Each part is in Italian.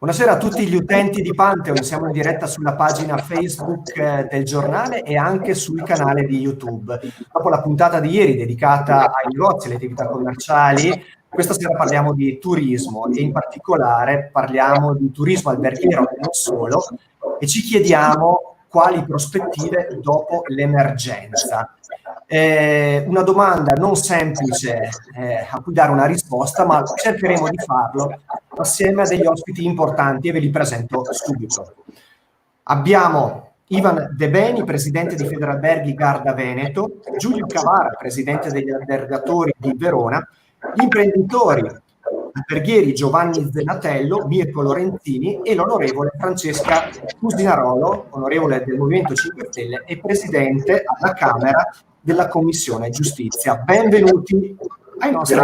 Buonasera a tutti gli utenti di Pantheon, siamo in diretta sulla pagina Facebook del giornale e anche sul canale di YouTube. Dopo la puntata di ieri dedicata ai negozi e alle attività commerciali, questa sera parliamo di turismo e in particolare parliamo di turismo alberghiero e non solo, e ci chiediamo quali prospettive dopo l'emergenza. Una domanda non semplice a cui dare una risposta, ma cercheremo di farlo assieme a degli ospiti importanti e ve li presento subito. Abbiamo Ivan De Beni, presidente di Federalberghi Garda Veneto, Giulio Cavara, presidente degli albergatori di Verona, gli imprenditori alberghieri Giovanni Zenatello, Mirko Lorenzini e l'onorevole Francesca Cusinarolo, onorevole del Movimento 5 Stelle e presidente alla Camera della Commissione Giustizia. Benvenuti ai nostri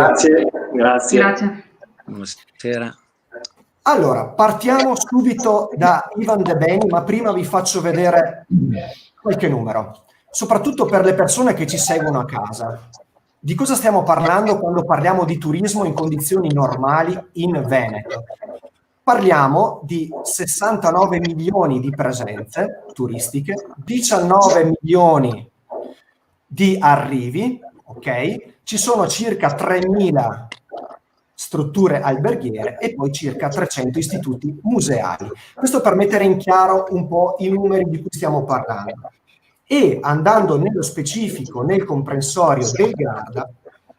Grazie. Buonasera. Allora, partiamo subito da Ivan De Beni, ma prima vi faccio vedere qualche numero, soprattutto per le persone che ci seguono a casa. Di cosa stiamo parlando quando parliamo di turismo in condizioni normali in Veneto? Parliamo di 69 milioni di presenze turistiche, 19 milioni di arrivi, ok? Ci sono circa 3.000 strutture alberghiere e poi circa 300 istituti museali. Questo per mettere in chiaro un po' i numeri di cui stiamo parlando. E andando nello specifico, nel comprensorio del Garda,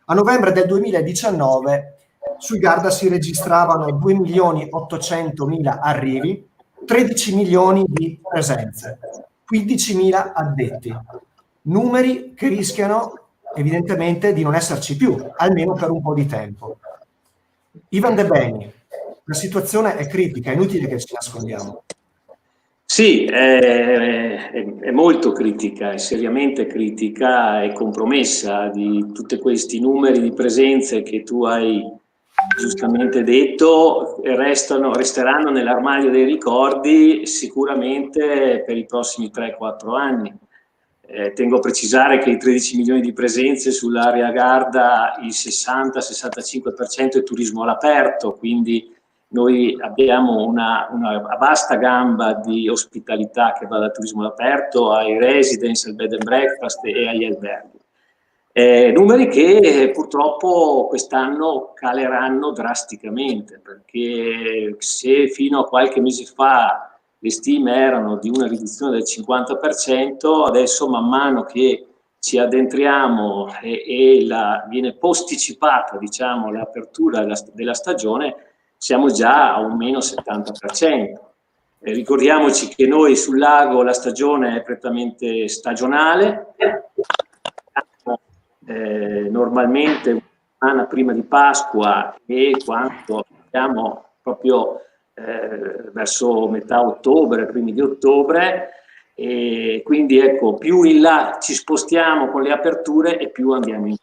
a novembre del 2019 sul Garda si registravano 2.800.000 arrivi, 13 milioni di presenze, 15.000 addetti. Numeri che rischiano evidentemente di non esserci più, almeno per un po' di tempo. Ivan De Beni, la situazione è critica, è inutile che ci nascondiamo. Sì, è molto critica, è seriamente critica e compromessa di tutti questi numeri di presenze che tu hai giustamente detto, resteranno nell'armadio dei ricordi sicuramente per i prossimi 3-4 anni. Tengo a precisare che i 13 milioni di presenze sull'area Garda, il 60-65% è turismo all'aperto, quindi noi abbiamo una vasta gamba di ospitalità che va dal turismo all'aperto ai residence, al bed and breakfast e agli alberghi. Numeri che purtroppo quest'anno caleranno drasticamente, perché se fino a qualche mese fa le stime erano di una riduzione del 50%, adesso man mano che ci addentriamo e viene posticipata, diciamo, l'apertura della stagione, siamo già a un meno 70%. Ricordiamoci che noi sul lago la stagione è prettamente stagionale, normalmente una settimana prima di Pasqua e quando siamo proprio verso metà ottobre, primi di ottobre, e quindi ecco, più in là ci spostiamo con le aperture e più andiamo in.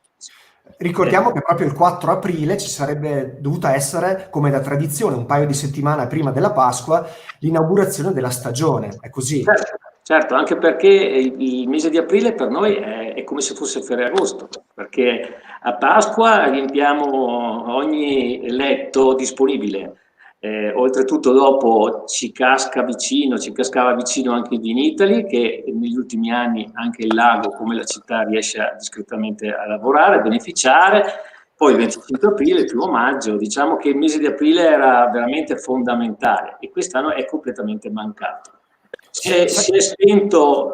Ricordiamo che proprio il 4 aprile ci sarebbe dovuta essere, come da tradizione, un paio di settimane prima della Pasqua, l'inaugurazione della stagione, è così? Certo, anche perché il mese di aprile per noi è come se fosse Ferragosto, perché a Pasqua riempiamo ogni letto disponibile. Oltretutto dopo ci cascava vicino anche il Vinitaly, che negli ultimi anni anche il lago come la città riesce discretamente a lavorare, a beneficiare. Poi il 25 aprile, il 1 maggio, diciamo che il mese di aprile era veramente fondamentale e quest'anno è completamente mancato. Si è spento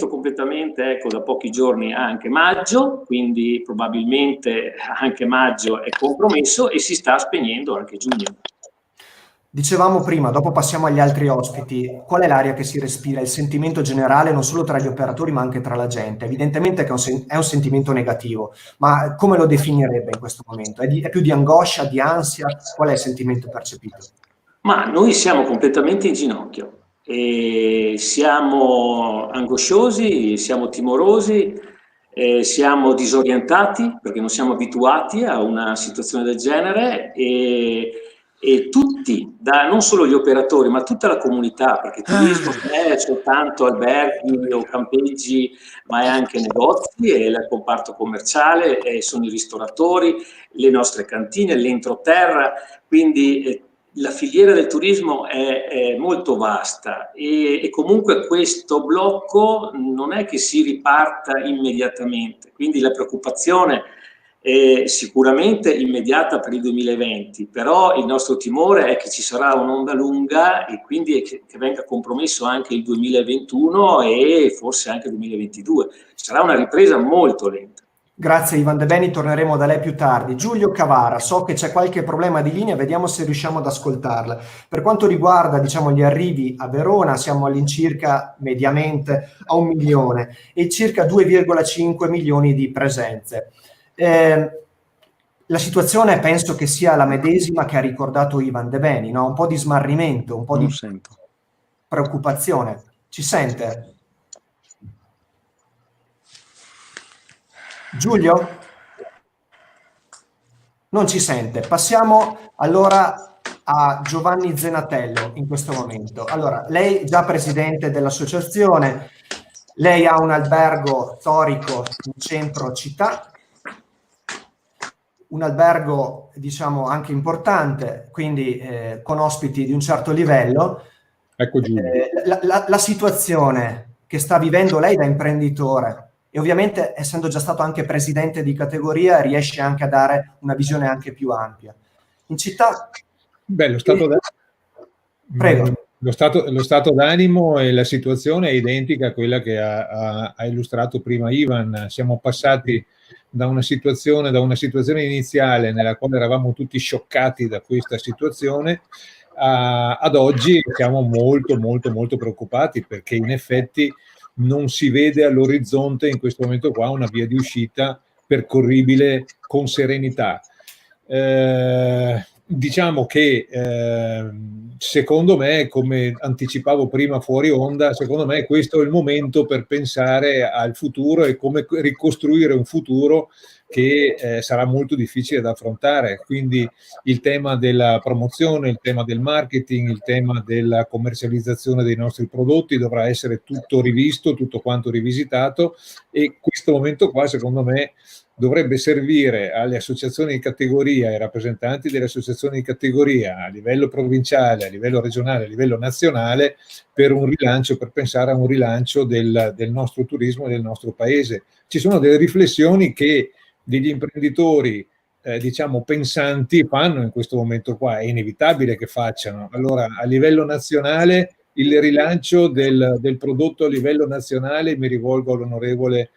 completamente, ecco, da pochi giorni anche maggio, quindi probabilmente anche maggio è compromesso e si sta spegnendo anche giugno. Dicevamo prima, dopo passiamo agli altri ospiti, qual è l'aria che si respira, il sentimento generale non solo tra gli operatori ma anche tra la gente? Evidentemente che è un sentimento negativo, ma come lo definirebbe in questo momento? È più di angoscia, di ansia? Qual è il sentimento percepito? Ma noi siamo completamente in ginocchio. E siamo angosciosi, siamo timorosi, siamo disorientati perché non siamo abituati a una situazione del genere e tutti, non solo gli operatori ma tutta la comunità, perché turismo non è soltanto alberghi o campeggi ma è anche negozi, è il comparto commerciale, sono i ristoratori, le nostre cantine, l'entroterra, quindi la filiera del turismo è molto vasta e comunque questo blocco non è che si riparta immediatamente, quindi la preoccupazione è sicuramente immediata per il 2020, però il nostro timore è che ci sarà un'onda lunga e quindi che venga compromesso anche il 2021 e forse anche il 2022. Sarà una ripresa molto lenta. Grazie Ivan De Beni, torneremo da lei più tardi. Giulio Cavara, so che c'è qualche problema di linea, vediamo se riusciamo ad ascoltarla. Per quanto riguarda, diciamo, gli arrivi a Verona, siamo all'incirca mediamente a 1 milione e circa 2,5 milioni di presenze. La situazione penso che sia la medesima che ha ricordato Ivan De Beni, no? Un po' di smarrimento, un po' di preoccupazione. Ci sente? Giulio? Non ci sente. Passiamo allora a Giovanni Zenatello in questo momento. Allora, lei è già presidente dell'associazione, lei ha un albergo storico in centro città, un albergo diciamo anche importante, quindi con ospiti di un certo livello. Ecco Giulio. La situazione che sta vivendo lei da imprenditore, e ovviamente essendo già stato anche presidente di categoria riesce anche a dare una visione anche più ampia. In città... Beh, Prego. Lo stato d'animo e la situazione è identica a quella che ha illustrato prima Ivan. Siamo passati da una situazione iniziale nella quale eravamo tutti scioccati da questa situazione ad oggi siamo molto molto molto preoccupati, perché in effetti non si vede all'orizzonte in questo momento qua una via di uscita percorribile con serenità. Diciamo che secondo me, come anticipavo prima fuori onda, secondo me questo è il momento per pensare al futuro e come ricostruire un futuro che sarà molto difficile da affrontare. Quindi il tema della promozione, il tema del marketing, il tema della commercializzazione dei nostri prodotti dovrà essere tutto rivisto, tutto quanto rivisitato, e questo momento qua secondo me dovrebbe servire alle associazioni di categoria, ai rappresentanti delle associazioni di categoria a livello provinciale, a livello regionale, a livello nazionale, per un rilancio, per pensare a un rilancio del nostro turismo e del nostro paese. Ci sono delle riflessioni che degli imprenditori diciamo pensanti fanno in questo momento qua, è inevitabile che facciano. Allora, a livello nazionale, il rilancio del prodotto a livello nazionale, mi rivolgo all'onorevole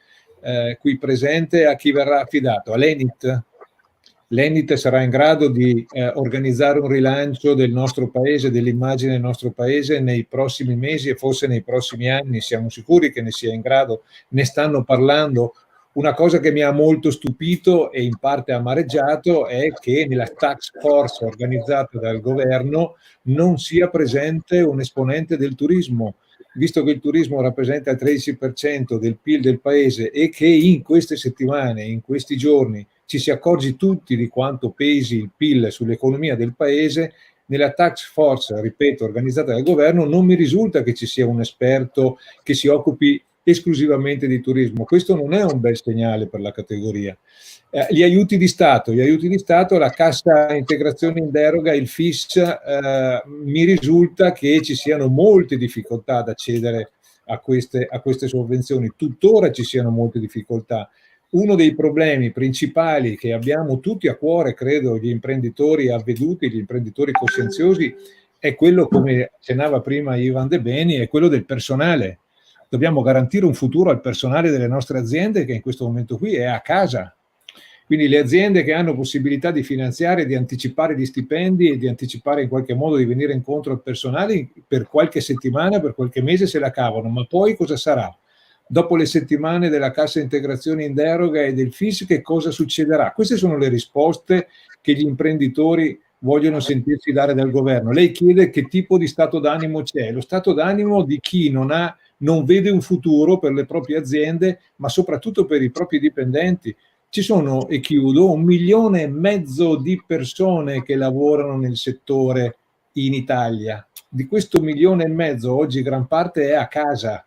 qui presente, a chi verrà affidato? All'Enit? L'Enit sarà in grado di organizzare un rilancio del nostro paese, dell'immagine del nostro paese nei prossimi mesi e forse nei prossimi anni. Siamo sicuri che ne sia in grado, ne stanno parlando. Una cosa che mi ha molto stupito e in parte amareggiato è che nella task force organizzata dal governo non sia presente un esponente del turismo, visto che il turismo rappresenta il 13% del PIL del paese e che in queste settimane, in questi giorni, ci si accorge tutti di quanto pesi il PIL sull'economia del paese. Nella task force, ripeto, organizzata dal governo, non mi risulta che ci sia un esperto che si occupi esclusivamente di turismo. Questo non è un bel segnale per la categoria. Gli aiuti di Stato, la cassa integrazione in deroga, il FIS, mi risulta che ci siano molte difficoltà ad accedere a queste sovvenzioni, tuttora ci siano molte difficoltà. Uno dei problemi principali che abbiamo tutti a cuore, credo, gli imprenditori avveduti, gli imprenditori coscienziosi, è quello, come accennava prima Ivan De Beni, è quello del personale. Dobbiamo garantire un futuro al personale delle nostre aziende che in questo momento qui è a casa. Quindi le aziende che hanno possibilità di finanziare, di anticipare gli stipendi e di anticipare in qualche modo di venire incontro al personale per qualche settimana, per qualche mese se la cavano, ma poi cosa sarà? Dopo le settimane della cassa integrazione in deroga e del FIS, che cosa succederà? Queste sono le risposte che gli imprenditori vogliono sentirsi dare dal governo. Lei chiede che tipo di stato d'animo c'è. Lo stato d'animo di chi non vede un futuro per le proprie aziende, ma soprattutto per i propri dipendenti. Ci sono, e chiudo, 1,5 milioni di persone che lavorano nel settore in Italia. Di questo 1,5 milioni oggi gran parte è a casa.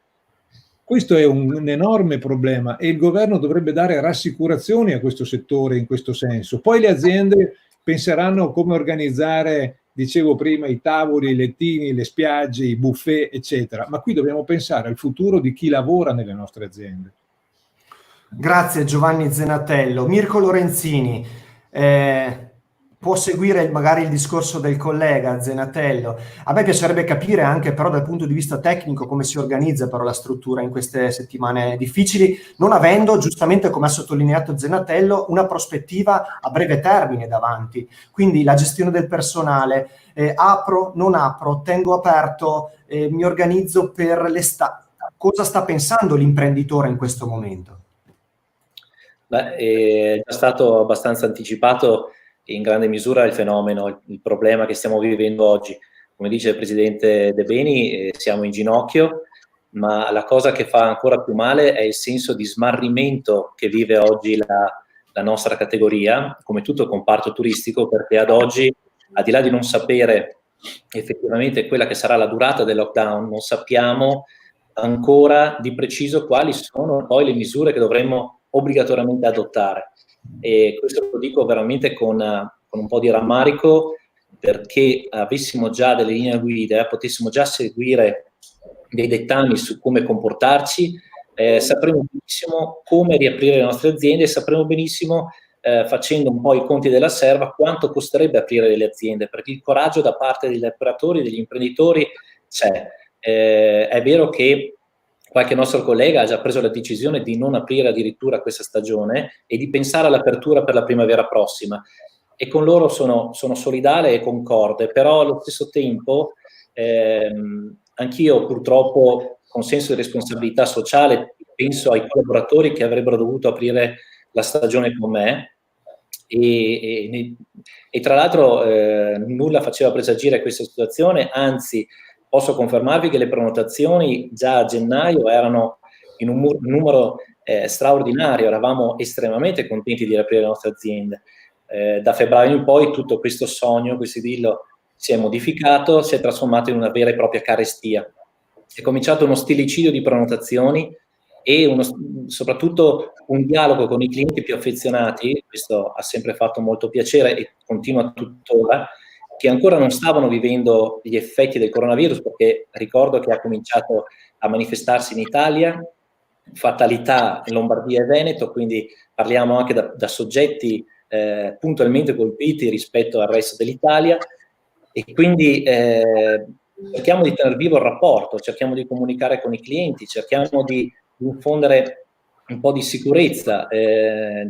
Questo è un enorme problema e il governo dovrebbe dare rassicurazioni a questo settore in questo senso. Poi le aziende penseranno come organizzare dicevo prima, i tavoli, i lettini, le spiagge, i buffet, eccetera, ma qui dobbiamo pensare al futuro di chi lavora nelle nostre aziende. Grazie Giovanni Zenatello. Mirko Lorenzini, può seguire magari il discorso del collega Zenatello. A me piacerebbe capire anche però dal punto di vista tecnico come si organizza però la struttura in queste settimane difficili, non avendo, giustamente come ha sottolineato Zenatello, una prospettiva a breve termine davanti. Quindi la gestione del personale, apro, non apro, tengo aperto, mi organizzo per l'estate. Cosa sta pensando l'imprenditore in questo momento? Beh, è già stato abbastanza anticipato in grande misura il fenomeno, il problema che stiamo vivendo oggi. Come dice il presidente De Beni, siamo in ginocchio, ma la cosa che fa ancora più male è il senso di smarrimento che vive oggi la nostra categoria, come tutto il comparto turistico, perché ad oggi, al di là di non sapere effettivamente quella che sarà la durata del lockdown, non sappiamo ancora di preciso quali sono poi le misure che dovremmo obbligatoriamente adottare. E questo lo dico veramente con un po' di rammarico, perché avessimo già delle linee guida, potessimo già seguire dei dettami su come comportarci, sapremo benissimo come riaprire le nostre aziende, sapremo benissimo, facendo un po' i conti della serva, quanto costerebbe aprire delle aziende, perché il coraggio da parte degli operatori, degli imprenditori c'è. È vero che qualche nostro collega ha già preso la decisione di non aprire addirittura questa stagione e di pensare all'apertura per la primavera prossima, e con loro sono solidale e concorde, però allo stesso tempo anch'io purtroppo con senso di responsabilità sociale penso ai collaboratori che avrebbero dovuto aprire la stagione con me e tra l'altro nulla faceva presagire questa situazione, anzi posso confermarvi che le prenotazioni già a gennaio erano in un numero straordinario, eravamo estremamente contenti di riaprire le nostre aziende. Da febbraio in poi tutto questo sogno, questo idillio si è modificato, si è trasformato in una vera e propria carestia. È cominciato uno stillicidio di prenotazioni e soprattutto un dialogo con i clienti più affezionati, questo ha sempre fatto molto piacere e continua tuttora, che ancora non stavano vivendo gli effetti del coronavirus, perché ricordo che ha cominciato a manifestarsi in Italia, fatalità in Lombardia e Veneto, quindi parliamo anche da soggetti puntualmente colpiti rispetto al resto dell'Italia, e quindi cerchiamo di tenere vivo il rapporto, cerchiamo di comunicare con i clienti, cerchiamo di infondere un po' di sicurezza.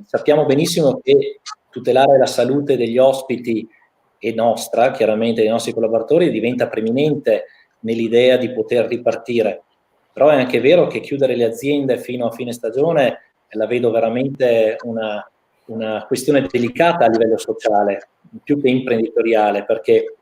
Sappiamo benissimo che tutelare la salute degli ospiti e nostra, chiaramente dei nostri collaboratori, diventa preminente nell'idea di poter ripartire. Però è anche vero che chiudere le aziende fino a fine stagione la vedo veramente una questione delicata a livello sociale, più che imprenditoriale, perché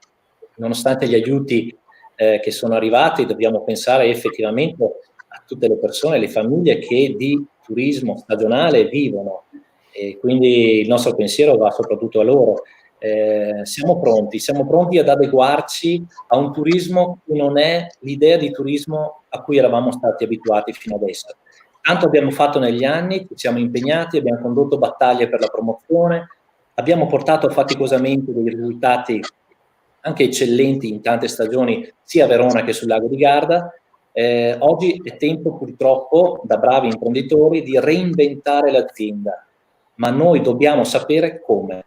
nonostante gli aiuti che sono arrivati, dobbiamo pensare effettivamente a tutte le persone, le famiglie che di turismo stagionale vivono, e quindi il nostro pensiero va soprattutto a loro. Siamo pronti ad adeguarci a un turismo che non è l'idea di turismo a cui eravamo stati abituati fino adesso. Tanto abbiamo fatto negli anni, ci siamo impegnati, abbiamo condotto battaglie per la promozione, abbiamo portato faticosamente dei risultati anche eccellenti in tante stagioni, sia a Verona che sul lago di Garda. Oggi è tempo purtroppo, da bravi imprenditori, di reinventare l'azienda, ma noi dobbiamo sapere come.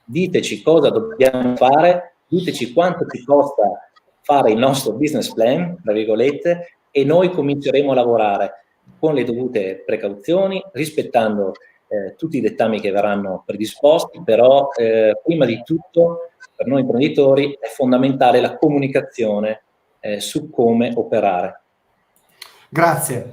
Diteci cosa dobbiamo fare, diteci quanto ci costa fare il nostro business plan, tra virgolette, e noi cominceremo a lavorare con le dovute precauzioni, rispettando tutti i dettami che verranno predisposti, però prima di tutto per noi imprenditori è fondamentale la comunicazione su come operare. Grazie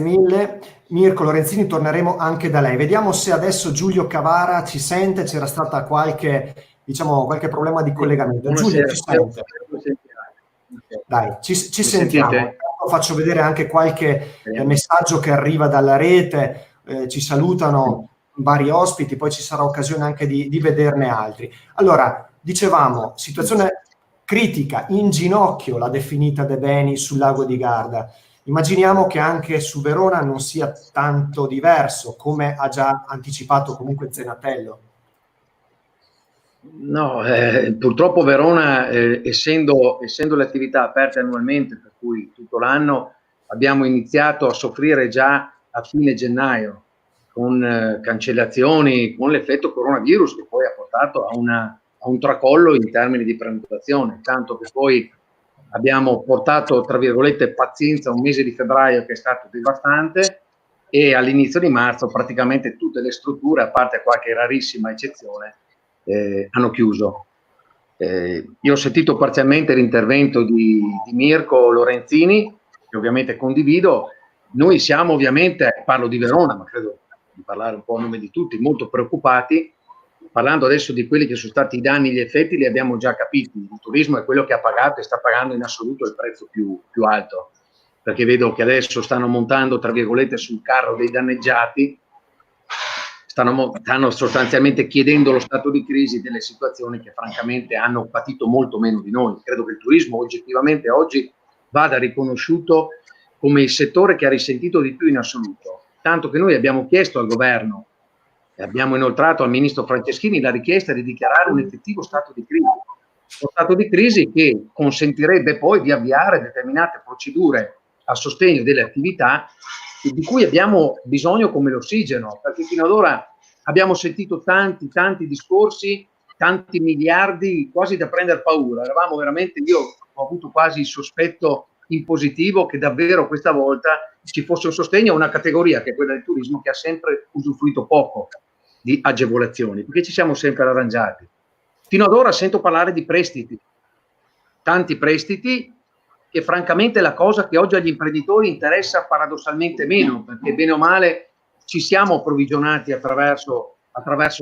mille. Mirko Lorenzini, torneremo anche da lei. Vediamo se adesso Giulio Cavara ci sente, c'era stata qualche problema di collegamento. Giulio, ci sente? Dai, ci sentiamo. Faccio vedere anche qualche messaggio che arriva dalla rete, ci salutano vari ospiti, poi ci sarà occasione anche di vederne altri. Allora, dicevamo, situazione critica, in ginocchio l'ha definita De Beni sul lago di Garda. Immaginiamo che anche su Verona non sia tanto diverso, come ha già anticipato comunque Zenatello. No, purtroppo Verona, essendo le attività aperte annualmente, per cui tutto l'anno, abbiamo iniziato a soffrire già a fine gennaio con cancellazioni, con l'effetto coronavirus che poi ha portato a un tracollo in termini di prenotazione, tanto che poi abbiamo portato, tra virgolette, pazienza un mese di febbraio che è stato devastante, e all'inizio di marzo praticamente tutte le strutture, a parte qualche rarissima eccezione, hanno chiuso. Io ho sentito parzialmente l'intervento di Mirko Lorenzini, che ovviamente condivido. Noi siamo ovviamente, parlo di Verona, ma credo di parlare un po' a nome di tutti, molto preoccupati. Parlando adesso di quelli che sono stati i danni e gli effetti, li abbiamo già capiti. Il turismo è quello che ha pagato e sta pagando in assoluto il prezzo più alto, perché vedo che adesso stanno montando, tra virgolette, sul carro dei danneggiati, stanno sostanzialmente chiedendo lo stato di crisi delle situazioni che francamente hanno patito molto meno di noi. Credo che il turismo oggettivamente oggi vada riconosciuto come il settore che ha risentito di più in assoluto, tanto che noi abbiamo chiesto al governo e abbiamo inoltrato al ministro Franceschini la richiesta di dichiarare un effettivo stato di crisi, uno stato di crisi che consentirebbe poi di avviare determinate procedure a sostegno delle attività di cui abbiamo bisogno come l'ossigeno, perché fino ad ora abbiamo sentito tanti discorsi, tanti miliardi, quasi da prendere paura. Eravamo veramente, io ho avuto quasi il sospetto in positivo che davvero questa volta ci fosse un sostegno a una categoria che è quella del turismo, che ha sempre usufruito poco di agevolazioni, perché ci siamo sempre arrangiati. Fino ad ora sento parlare di prestiti, tanti prestiti, che francamente è la cosa che oggi agli imprenditori interessa paradossalmente meno, perché bene o male ci siamo approvvigionati attraverso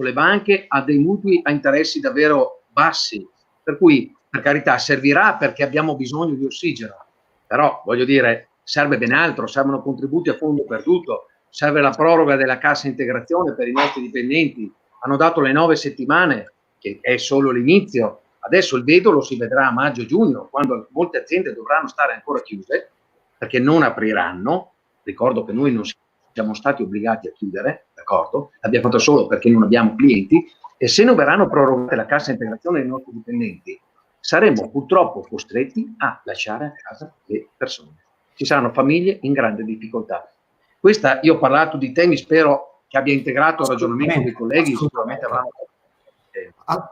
le banche a dei mutui a interessi davvero bassi, per cui per carità servirà perché abbiamo bisogno di ossigeno, però voglio dire serve ben altro, servono contributi a fondo perduto, serve la proroga della cassa integrazione per i nostri dipendenti, hanno dato le 9 settimane che è solo l'inizio. Adesso il vedo lo si vedrà a maggio-giugno, quando molte aziende dovranno stare ancora chiuse perché non apriranno. Ricordo che noi non siamo stati obbligati a chiudere, d'accordo? L'abbiamo fatto solo perché non abbiamo clienti, e se non verranno prorogate la cassa integrazione dei nostri dipendenti, saremo purtroppo costretti a lasciare a casa le persone. Ci saranno famiglie in grande difficoltà. Questa, io ho parlato di temi, spero che abbia integrato il ragionamento dei colleghi, sicuramente avranno.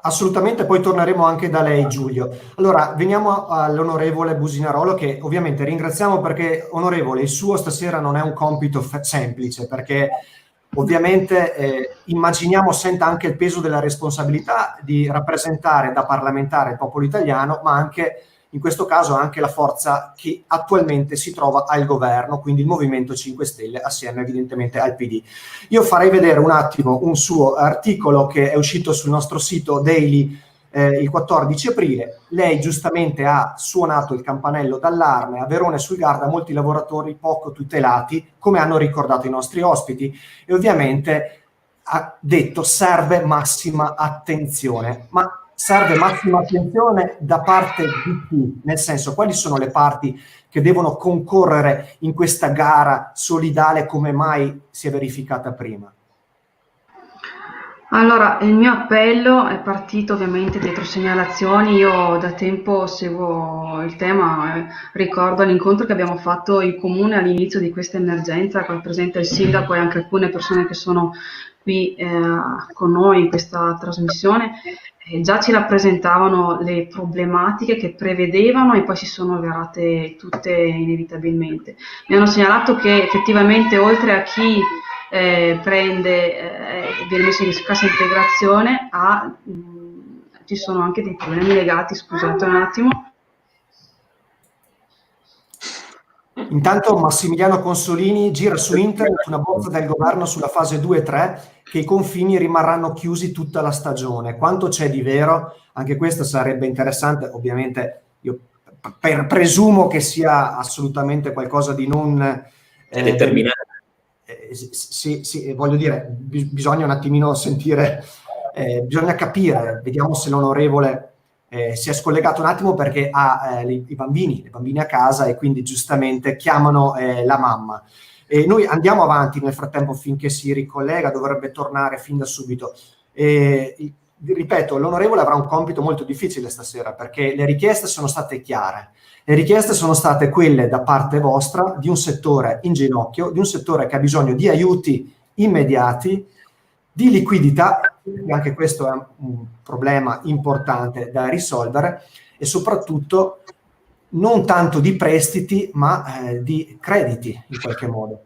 Assolutamente, poi torneremo anche da lei, Giulio. Allora, veniamo all'onorevole Businarolo, che ovviamente ringraziamo perché, onorevole, il suo stasera non è un compito semplice, perché ovviamente immaginiamo senta anche il peso della responsabilità di rappresentare da parlamentare il popolo italiano, ma anche in questo caso anche la forza che attualmente si trova al governo, quindi il Movimento 5 Stelle assieme evidentemente al PD. Io farei vedere un attimo un suo articolo che è uscito sul nostro sito Daily il 14 aprile. Lei giustamente ha suonato il campanello d'allarme a Verona e sul Garda, molti lavoratori poco tutelati, come hanno ricordato i nostri ospiti, e ovviamente ha detto serve massima attenzione. Ma serve massima attenzione da parte di chi? Nel senso, quali sono le parti che devono concorrere in questa gara solidale come mai si è verificata prima? Allora, il mio appello è partito ovviamente dietro segnalazioni. Io da tempo seguo il tema, ricordo l'incontro che abbiamo fatto in comune all'inizio di questa emergenza, con presente il sindaco e anche alcune persone che sono qui con noi in questa trasmissione. Già ci rappresentavano le problematiche che prevedevano e poi si sono avverate tutte inevitabilmente. Mi hanno segnalato che effettivamente oltre a chi viene messo in cassa integrazione ci sono anche dei problemi legati, scusate un attimo. Intanto Massimiliano Consolini gira su internet una bozza del governo sulla fase 2 e 3, che i confini rimarranno chiusi tutta la stagione. Quanto c'è di vero? Anche questo sarebbe interessante. Ovviamente io presumo che sia assolutamente qualcosa di non determinato. Sì, voglio dire, bisogna un attimino sentire, bisogna capire, vediamo se l'onorevole si è scollegato un attimo perché ha le bambini a casa e quindi giustamente chiamano la mamma. E noi andiamo avanti nel frattempo finché si ricollega, dovrebbe tornare fin da subito. ripeto, l'onorevole avrà un compito molto difficile stasera, perché le richieste sono state chiare. Le richieste sono state quelle da parte vostra di un settore in ginocchio, di un settore che ha bisogno di aiuti immediati, di liquidità, e anche questo è un problema importante da risolvere, e soprattutto non tanto di prestiti, ma di crediti in qualche modo.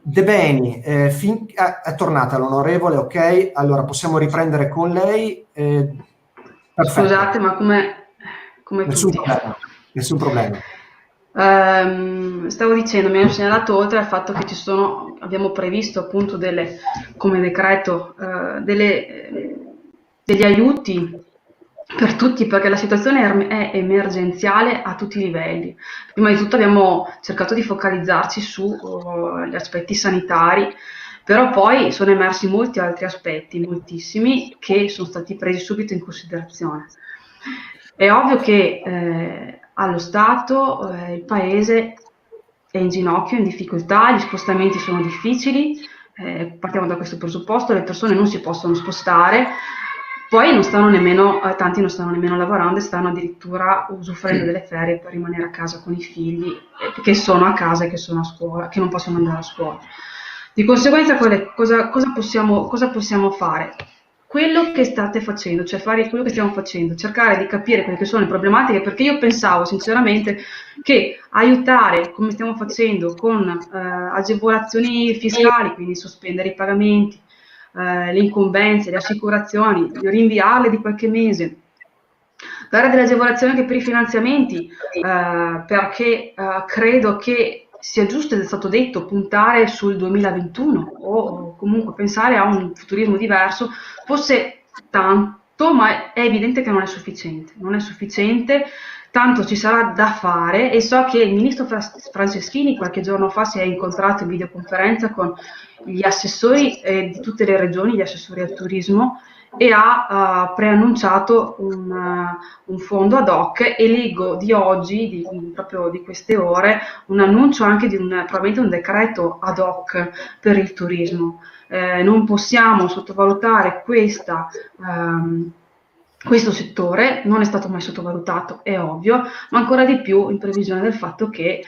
De Beni, è tornata l'onorevole, ok? Allora possiamo riprendere con lei. Perfetto. Scusate, ma come Nessun tutti. problema, nessun problema. Stavo dicendo, mi hanno segnalato, oltre al fatto che abbiamo previsto appunto come decreto degli aiuti per tutti, perché la situazione è emergenziale a tutti i livelli. Prima di tutto abbiamo cercato di focalizzarci sugli aspetti sanitari, però poi sono emersi molti altri aspetti, moltissimi, che sono stati presi subito in considerazione. È ovvio che allo Stato il Paese è in ginocchio, in difficoltà, gli spostamenti sono difficili, partiamo da questo presupposto, le persone non si possono spostare, poi tanti non stanno nemmeno lavorando e stanno addirittura usufruendo delle ferie per rimanere a casa con i figli che sono a casa e che sono a scuola, che non possono andare a scuola. Di conseguenza cosa possiamo fare? Quello che state facendo, cioè fare quello che stiamo facendo, cercare di capire quelle che sono le problematiche, perché io pensavo sinceramente che aiutare, come stiamo facendo, con agevolazioni fiscali, quindi sospendere i pagamenti, le incombenze, le assicurazioni, rinviarle di qualche mese, dare delle agevolazioni anche per i finanziamenti, perché credo che sia giusto, ed è stato detto, puntare sul 2021 o comunque pensare a un futurismo diverso, fosse tanto, ma è evidente che non è sufficiente. Non è sufficiente, tanto ci sarà da fare, e so che il ministro Franceschini qualche giorno fa si è incontrato in videoconferenza con gli assessori di tutte le regioni, gli assessori al turismo, e ha preannunciato un fondo ad hoc, e leggo di oggi, proprio di queste ore, un annuncio anche di probabilmente un decreto ad hoc per il turismo. Non possiamo sottovalutare questo settore, non è stato mai sottovalutato, è ovvio, ma ancora di più in previsione del fatto che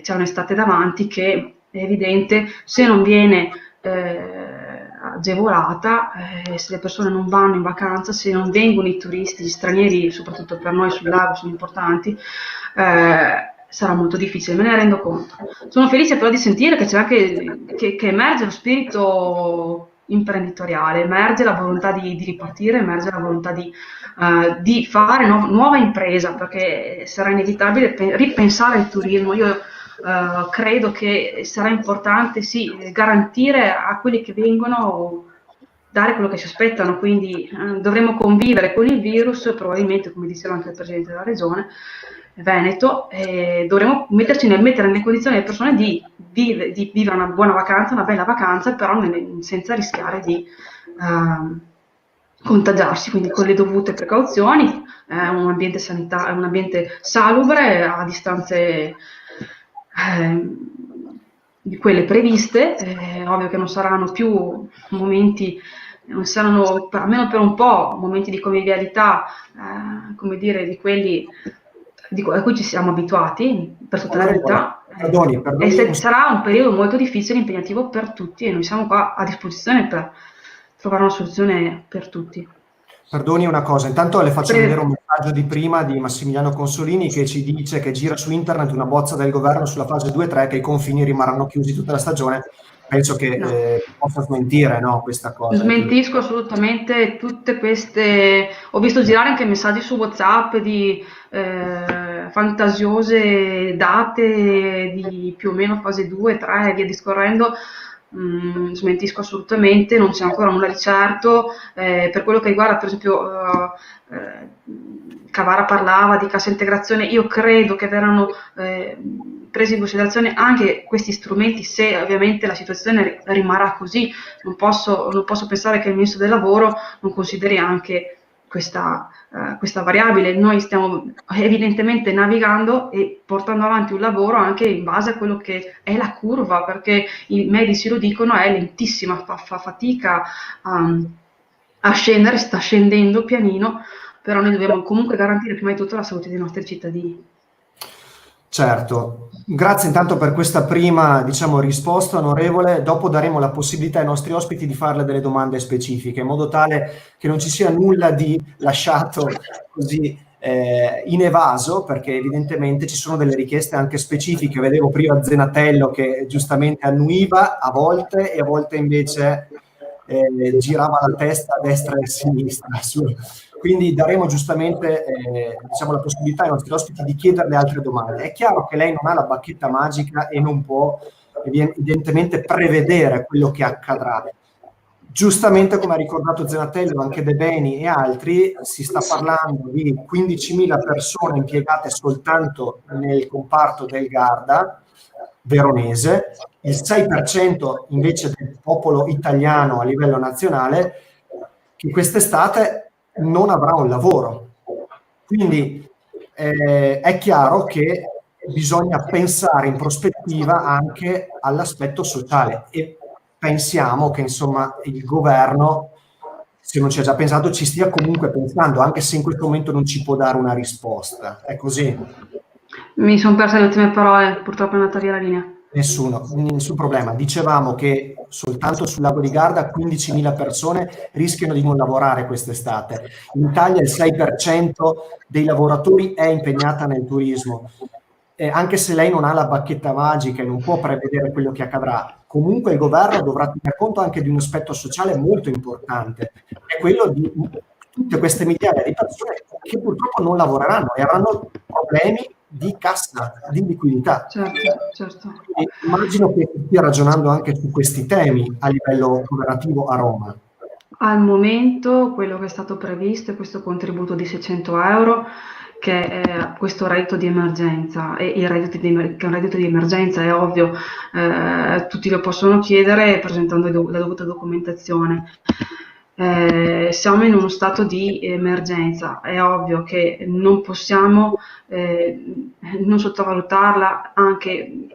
c'è un'estate davanti che è evidente, se non viene agevolata, se le persone non vanno in vacanza, se non vengono i turisti, gli stranieri, soprattutto per noi sul lago sono importanti, sarà molto difficile, me ne rendo conto. Sono felice però di sentire che c'è anche che emerge lo spirito imprenditoriale, emerge la volontà di ripartire, emerge la volontà di fare nuova impresa, perché sarà inevitabile ripensare il turismo. Io credo che sarà importante sì, garantire a quelli che vengono, dare quello che si aspettano, quindi dovremo convivere con il virus, probabilmente, come diceva anche il Presidente della Regione Veneto, dovremo mettere nelle condizioni le persone di vivere una buona vacanza, una bella vacanza, però senza rischiare di contagiarsi, quindi con le dovute precauzioni, un ambiente sanitario, un ambiente salubre, a distanze di quelle previste. Ovvio che non saranno più momenti, non saranno, almeno per un po', momenti di convivialità, come dire, di quelli a cui ci siamo abituati per tutta la vita. Perdoni. E sarà un periodo molto difficile e impegnativo per tutti, e noi siamo qua a disposizione per trovare una soluzione per tutti. Perdoni una cosa, intanto le faccio vedere un messaggio di prima di Massimiliano Consolini, che ci dice che gira su internet una bozza del governo sulla fase 2-3, che i confini rimarranno chiusi tutta la stagione. Penso che possa smentire, no, questa cosa. Smentisco assolutamente tutte queste. Ho visto girare anche messaggi su WhatsApp di fantasiose date di più o meno fase 2, 3 e via discorrendo. Smentisco assolutamente, non c'è ancora nulla di certo. Per quello che riguarda, per esempio, Cavara parlava di cassa integrazione, io credo che verranno presi in considerazione anche questi strumenti, se ovviamente la situazione rimarrà così. Non posso pensare che il Ministro del Lavoro non consideri anche questa variabile. Noi stiamo evidentemente navigando e portando avanti un lavoro anche in base a quello che è la curva, perché i medici lo dicono, è lentissima, fa fatica a scendere, sta scendendo pianino, però noi dobbiamo comunque garantire prima di tutto la salute dei nostri cittadini. Certo, grazie intanto per questa prima, diciamo, risposta, onorevole. Dopo daremo la possibilità ai nostri ospiti di farle delle domande specifiche, in modo tale che non ci sia nulla di lasciato così inevaso, perché evidentemente ci sono delle richieste anche specifiche. Vedevo prima Zenatello che giustamente annuiva a volte e a volte invece girava la testa a destra e a sinistra. Quindi daremo giustamente diciamo, la possibilità ai nostri ospiti di chiederle altre domande. È chiaro che lei non ha la bacchetta magica e non può evidentemente prevedere quello che accadrà. Giustamente, come ha ricordato Zenatello, anche De Beni e altri, si sta parlando di 15.000 persone impiegate soltanto nel comparto del Garda veronese, il 6% invece del popolo italiano a livello nazionale, che quest'estate non avrà un lavoro. Quindi è chiaro che bisogna pensare in prospettiva anche all'aspetto sociale e pensiamo che insomma il governo, se non ci ha già pensato, ci stia comunque pensando, anche se in questo momento non ci può dare una risposta. È così? Mi sono persa le ultime parole, purtroppo è andata via la linea. Nessun problema. Dicevamo che soltanto sul lago di Garda 15.000 persone rischiano di non lavorare quest'estate. In Italia il 6% dei lavoratori è impegnata nel turismo. Anche se lei non ha la bacchetta magica e non può prevedere quello che accadrà, comunque il governo dovrà tener conto anche di un aspetto sociale molto importante, è quello di tutte queste migliaia di persone che purtroppo non lavoreranno e avranno problemi di cassa, di liquidità. Certo. Quindi immagino che stia ragionando anche su questi temi a livello governativo a Roma. Al momento quello che è stato previsto è questo contributo di 600 euro, che è questo reddito di emergenza, e il reddito che è un reddito di emergenza è ovvio, tutti lo possono chiedere presentando la dovuta documentazione. Siamo in uno stato di emergenza, è ovvio che non possiamo non sottovalutarla anche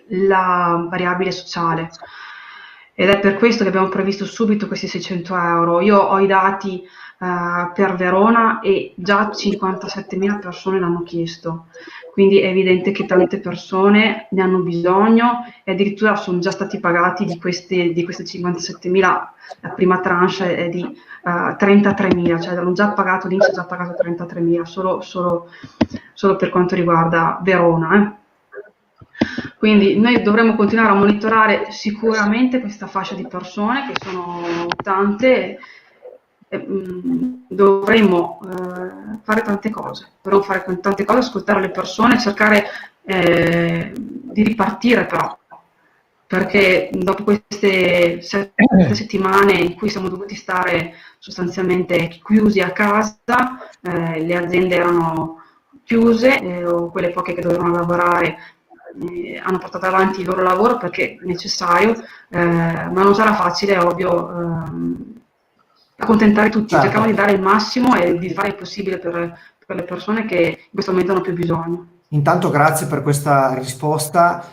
la variabile sociale, ed è per questo che abbiamo previsto subito questi 600 euro. Io ho i dati per Verona e già 57.000 persone l'hanno chiesto, quindi è evidente che tante persone ne hanno bisogno e addirittura sono già stati pagati di queste 57.000, la prima tranche è di 33.000, cioè hanno già pagato, l'INPS ha già pagato 33.000 solo per quanto riguarda Verona. Quindi noi dovremo continuare a monitorare sicuramente questa fascia di persone, che sono tante. Dovremmo fare tante cose, ascoltare le persone, cercare di ripartire, però, perché dopo queste 7 settimane in cui siamo dovuti stare sostanzialmente chiusi a casa, le aziende erano chiuse, o quelle poche che dovevano lavorare hanno portato avanti il loro lavoro perché è necessario, ma non sarà facile, è ovvio, accontentare tutti. Certo. Cerchiamo di dare il massimo e di fare il possibile per le persone che in questo momento hanno più bisogno. Intanto grazie per questa risposta.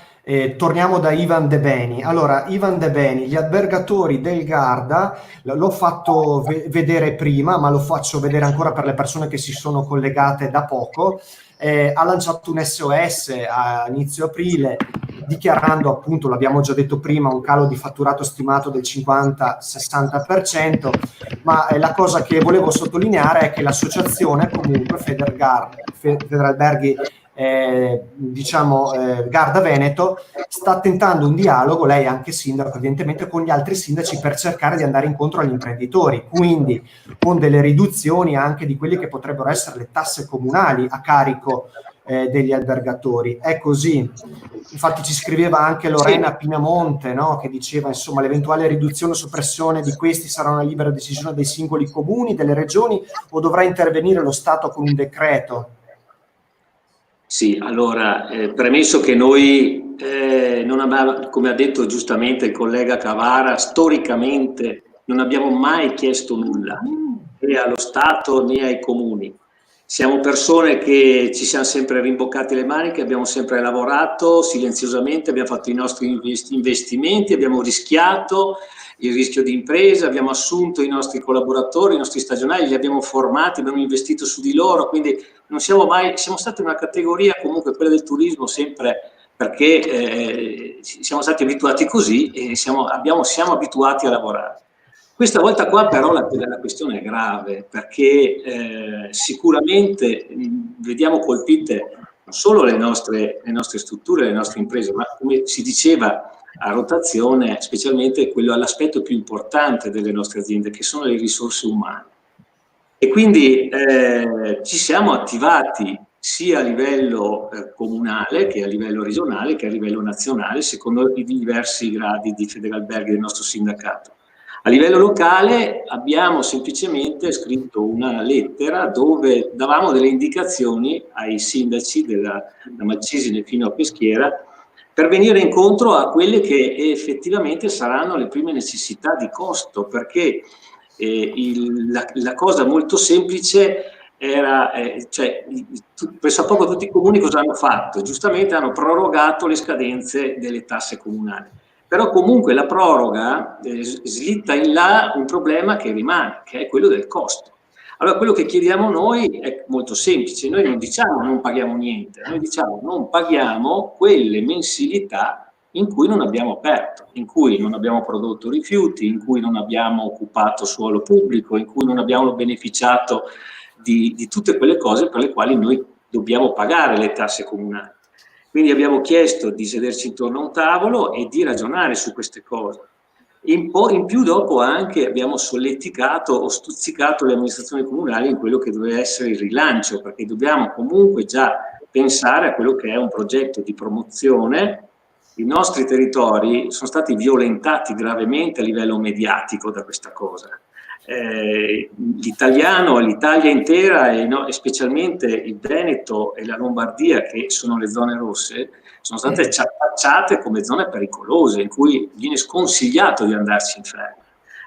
Torniamo da Ivan De Beni. Allora, Ivan De Beni, gli albergatori del Garda, l'ho fatto vedere prima, ma lo faccio vedere ancora per le persone che si sono collegate da poco. Ha lanciato un SOS a inizio aprile, dichiarando, appunto, l'abbiamo già detto prima, un calo di fatturato stimato del 50-60%, ma la cosa che volevo sottolineare è che l'associazione, comunque Federalberghi Garda Veneto, sta tentando un dialogo, lei è anche sindaco evidentemente, con gli altri sindaci per cercare di andare incontro agli imprenditori, quindi con delle riduzioni anche di quelle che potrebbero essere le tasse comunali a carico degli albergatori. È così. Infatti ci scriveva anche Lorena Pinamonte, no? Che diceva, insomma, l'eventuale riduzione o soppressione di questi sarà una libera decisione dei singoli comuni, delle regioni, o dovrà intervenire lo Stato con un decreto? Sì, allora, premesso che noi non abbiamo, come ha detto giustamente il collega Cavara, storicamente non abbiamo mai chiesto nulla, né allo Stato né ai comuni. Siamo persone che ci siamo sempre rimboccati le maniche, abbiamo sempre lavorato silenziosamente, abbiamo fatto i nostri investimenti, abbiamo rischiato il rischio di impresa, abbiamo assunto i nostri collaboratori, i nostri stagionali, li abbiamo formati, abbiamo investito su di loro, quindi non siamo stati una categoria, comunque quella del turismo, sempre perché siamo stati abituati così e siamo abituati a lavorare. Questa volta qua però la questione è grave, perché sicuramente vediamo colpite non solo le nostre strutture, le nostre imprese, ma come si diceva a rotazione, specialmente l'aspetto più importante delle nostre aziende, che sono le risorse umane. E quindi ci siamo attivati sia a livello comunale che a livello regionale che a livello nazionale, secondo i diversi gradi di Federalberghi del nostro sindacato. A livello locale abbiamo semplicemente scritto una lettera dove davamo delle indicazioni ai sindaci da Malcesine fino a Peschiera per venire incontro a quelle che effettivamente saranno le prime necessità di costo, perché la cosa molto semplice era, pressappoco tutti i comuni cosa hanno fatto? Giustamente hanno prorogato le scadenze delle tasse comunali. Però comunque la proroga slitta in là un problema che rimane, che è quello del costo. Allora quello che chiediamo noi è molto semplice, noi non diciamo non paghiamo niente, noi diciamo non paghiamo quelle mensilità in cui non abbiamo aperto, in cui non abbiamo prodotto rifiuti, in cui non abbiamo occupato suolo pubblico, in cui non abbiamo beneficiato di tutte quelle cose per le quali noi dobbiamo pagare le tasse comunali. Quindi abbiamo chiesto di sederci intorno a un tavolo e di ragionare su queste cose. In più dopo anche abbiamo solleticato o stuzzicato le amministrazioni comunali in quello che doveva essere il rilancio, perché dobbiamo comunque già pensare a quello che è un progetto di promozione. I nostri territori sono stati violentati gravemente a livello mediatico da questa cosa. L'Italia intera e specialmente il Veneto e la Lombardia, che sono le zone rosse, sono state tacciate come zone pericolose in cui viene sconsigliato di andarci in ferie.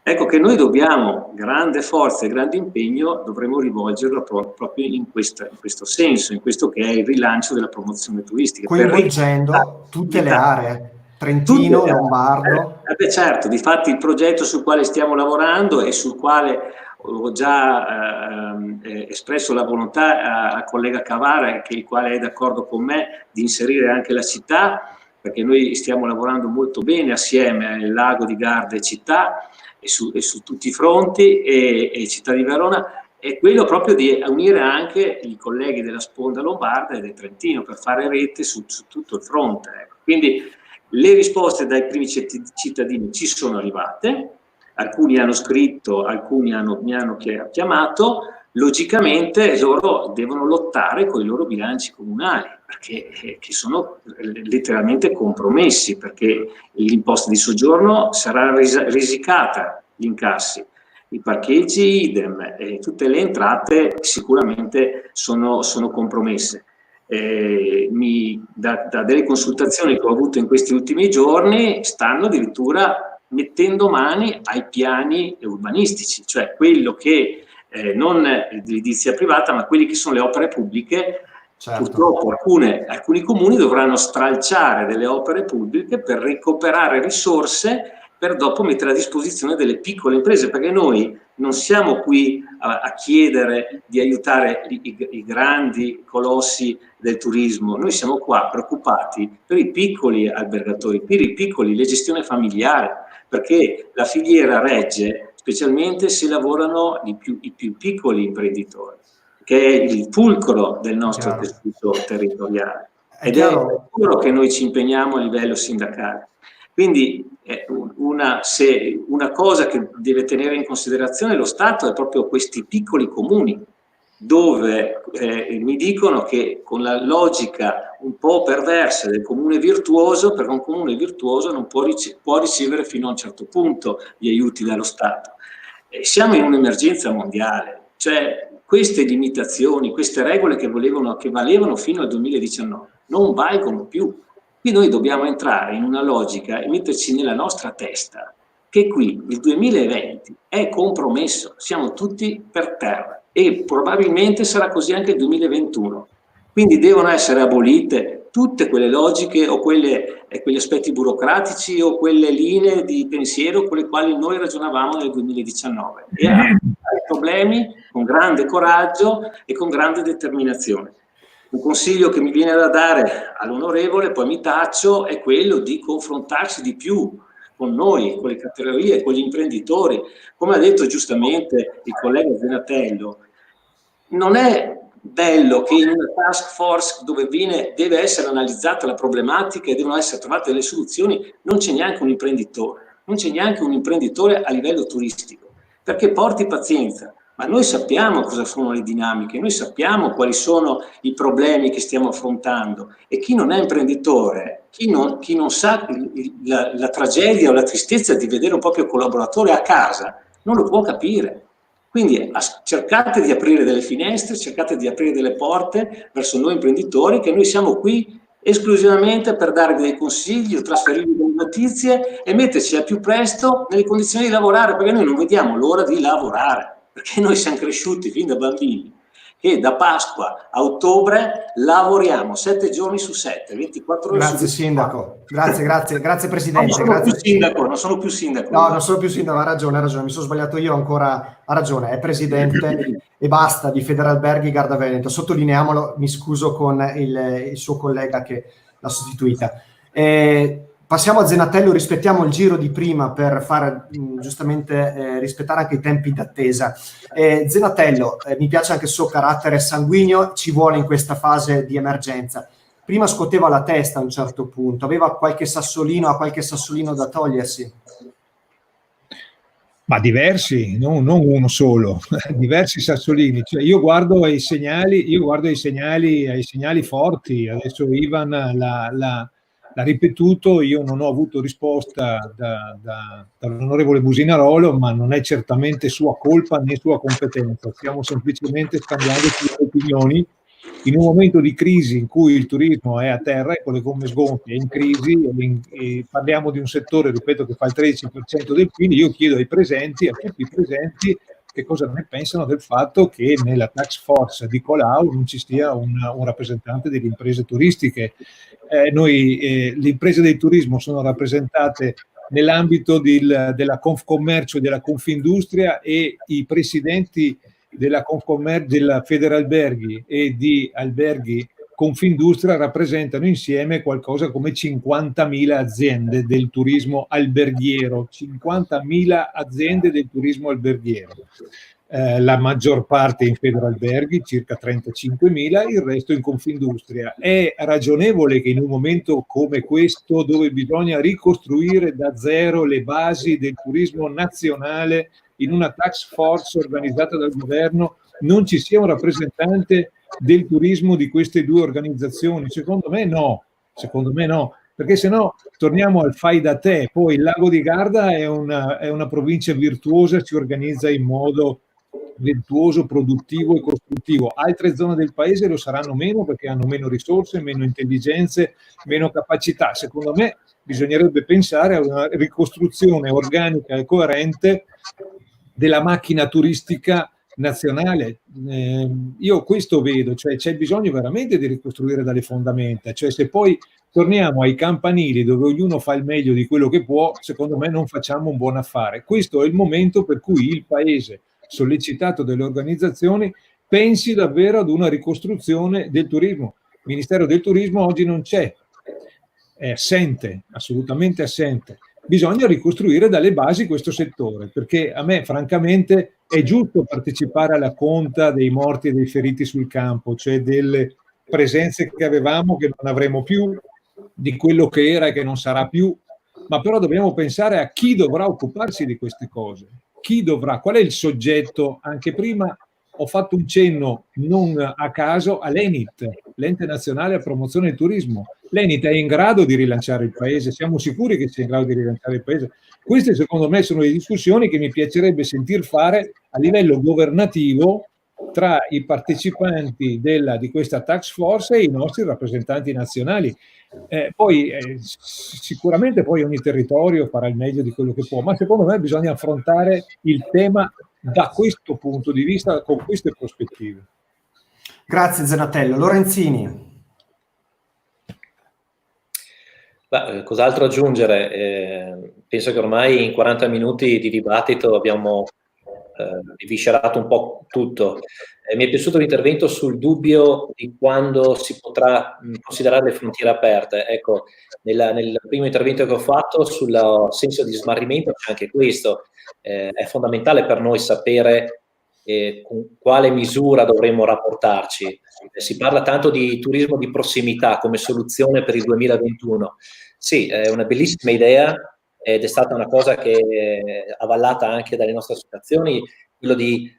Ecco che noi dobbiamo, grande forza e grande impegno, dovremo rivolgerlo proprio in questo senso, in questo che è il rilancio della promozione turistica. Coinvolgendo tutte le aree. Trentino, Lombardo. Certo, difatti il progetto sul quale stiamo lavorando e sul quale ho già espresso la volontà al collega Cavara, il quale è d'accordo con me, di inserire anche la città, perché noi stiamo lavorando molto bene assieme al lago di Garda e città, e su tutti i fronti, e Città di Verona, è quello proprio di unire anche i colleghi della sponda lombarda e del Trentino per fare rete su tutto il fronte. Ecco. Quindi le risposte dai primi cittadini ci sono arrivate, alcuni hanno scritto, alcuni mi hanno chiamato, logicamente loro devono lottare con i loro bilanci comunali, perché che sono letteralmente compromessi, perché l'imposta di soggiorno sarà risicata, gli incassi, i parcheggi idem, e tutte le entrate sicuramente sono compromesse. Da delle consultazioni che ho avuto in questi ultimi giorni stanno addirittura mettendo mani ai piani urbanistici, cioè quello che non l'edilizia privata, ma quelli che sono le opere pubbliche. Certo. Purtroppo alcuni comuni dovranno stralciare delle opere pubbliche per recuperare risorse per dopo mettere a disposizione delle piccole imprese, perché noi non siamo qui a chiedere di aiutare i grandi colossi del turismo, noi siamo qua preoccupati per i piccoli albergatori, per i piccoli, le gestioni familiari, perché la filiera regge specialmente se lavorano i più piccoli imprenditori, che è il fulcro del nostro tessuto territoriale. Ed è quello che noi ci impegniamo a livello sindacale. Quindi una cosa che deve tenere in considerazione lo Stato è proprio questi piccoli comuni, dove mi dicono che con la logica un po' perversa del comune virtuoso, perché un comune virtuoso non può ricevere fino a un certo punto gli aiuti dallo Stato. Siamo in un'emergenza mondiale, cioè queste limitazioni, queste regole che valevano fino al 2019 non valgono più. Qui noi dobbiamo entrare in una logica e metterci nella nostra testa che qui il 2020 è compromesso, siamo tutti per terra e probabilmente sarà così anche il 2021. Quindi devono essere abolite tutte quelle logiche o quegli aspetti burocratici o quelle linee di pensiero con le quali noi ragionavamo nel 2019 e a affrontare i problemi con grande coraggio e con grande determinazione. Un consiglio che mi viene da dare all'onorevole, poi mi taccio, è quello di confrontarsi di più con noi, con le categorie, con gli imprenditori. Come ha detto giustamente il collega Zenatello, non è bello che in una task force dove deve essere analizzata la problematica e devono essere trovate delle soluzioni, non c'è neanche un imprenditore a livello turistico, perché porti pazienza. Ma noi sappiamo cosa sono le dinamiche, noi sappiamo quali sono i problemi che stiamo affrontando, e chi non è imprenditore, chi non sa la tragedia o la tristezza di vedere un proprio collaboratore a casa, non lo può capire. Quindi cercate di aprire delle finestre, cercate di aprire delle porte verso noi imprenditori, che noi siamo qui esclusivamente per dare dei consigli o trasferirvi delle notizie e metterci al più presto nelle condizioni di lavorare, perché noi non vediamo l'ora di lavorare. Perché noi siamo cresciuti fin da bambini che da Pasqua a ottobre lavoriamo 7 giorni su 7, 24 ore Grazie su 24. Sindaco, grazie Presidente. Non sono più sindaco. No, non sono più sindaco, ha ragione, mi sono sbagliato io ancora, ha ragione, è Presidente e basta di Federalberghi Garda Veneto, sottolineiamolo, mi scuso con il suo collega che l'ha sostituita. Passiamo a Zenatello, rispettiamo il giro di prima per fare giustamente rispettare anche i tempi d'attesa. Zenatello, mi piace anche il suo carattere sanguigno, ci vuole in questa fase di emergenza. Prima scuoteva la testa a un certo punto, ha qualche sassolino da togliersi? Ma diversi, non uno solo, diversi sassolini. Cioè, io guardo ai segnali forti. Adesso Ivan l'ha ripetuto, io non ho avuto risposta dall'onorevole Businarolo, ma non è certamente sua colpa né sua competenza. Stiamo semplicemente scambiando sulle opinioni in un momento di crisi in cui il turismo è a terra e con le gomme sgonfie è in crisi, e parliamo di un settore, ripeto, che fa il 13% del PIL. Io chiedo a tutti i presenti, che cosa ne pensano del fatto che nella task force di Colau non ci sia un rappresentante delle imprese turistiche. Le imprese del turismo sono rappresentate nell'ambito della Confcommercio e della Confindustria, e i presidenti della Confcommercio, della Federalberghi e di Alberghi Confindustria rappresentano insieme qualcosa come 50.000 aziende del turismo alberghiero, 50.000 aziende del turismo alberghiero. La maggior parte in Federalberghi, circa 35.000, il resto in Confindustria. È ragionevole che in un momento come questo, dove bisogna ricostruire da zero le basi del turismo nazionale, in una task force organizzata dal governo, non ci sia un rappresentante del turismo di queste due organizzazioni? Secondo me no, perché se no torniamo al fai da te. Poi il Lago di Garda è una provincia virtuosa, si organizza in modo virtuoso, produttivo e costruttivo. Altre zone del paese lo saranno meno, perché hanno meno risorse, meno intelligenze, meno capacità. Secondo me bisognerebbe pensare a una ricostruzione organica e coerente della macchina turistica nazionale. Io questo vedo, cioè c'è bisogno veramente di ricostruire dalle fondamenta. Cioè, se poi torniamo ai campanili dove ognuno fa il meglio di quello che può, secondo me non facciamo un buon affare. Questo è il momento per cui il Paese, sollecitato dalle organizzazioni, pensi davvero ad una ricostruzione del turismo. Il Ministero del Turismo oggi non c'è, è assente, assolutamente assente. Bisogna ricostruire dalle basi questo settore, perché a me francamente è giusto partecipare alla conta dei morti e dei feriti sul campo, cioè delle presenze che avevamo che non avremo più, di quello che era e che non sarà più, ma però dobbiamo pensare a chi dovrà occuparsi di queste cose, qual è il soggetto. Anche prima ho fatto un cenno non a caso all'ENIT, l'Ente Nazionale a Promozione del Turismo. L'ENIT è in grado di rilanciare il Paese, siamo sicuri che sia in grado di rilanciare il Paese. Queste secondo me sono le discussioni che mi piacerebbe sentir fare a livello governativo tra i partecipanti di questa task force e i nostri rappresentanti nazionali. Sicuramente poi ogni territorio farà il meglio di quello che può, ma secondo me bisogna affrontare il tema da questo punto di vista, con queste prospettive. Grazie Zenatello. Lorenzini. Cos'altro aggiungere? Penso che ormai in 40 minuti di dibattito abbiamo eviscerato un po' tutto. Mi è piaciuto l'intervento sul dubbio di quando si potrà considerare le frontiere aperte. Ecco, nel primo intervento che ho fatto sul senso di smarrimento c'è anche questo. È fondamentale per noi sapere con quale misura dovremmo rapportarci. Si parla tanto di turismo di prossimità come soluzione per il 2021. Sì, è una bellissima idea ed è stata una cosa che è avvallata anche dalle nostre associazioni, quello di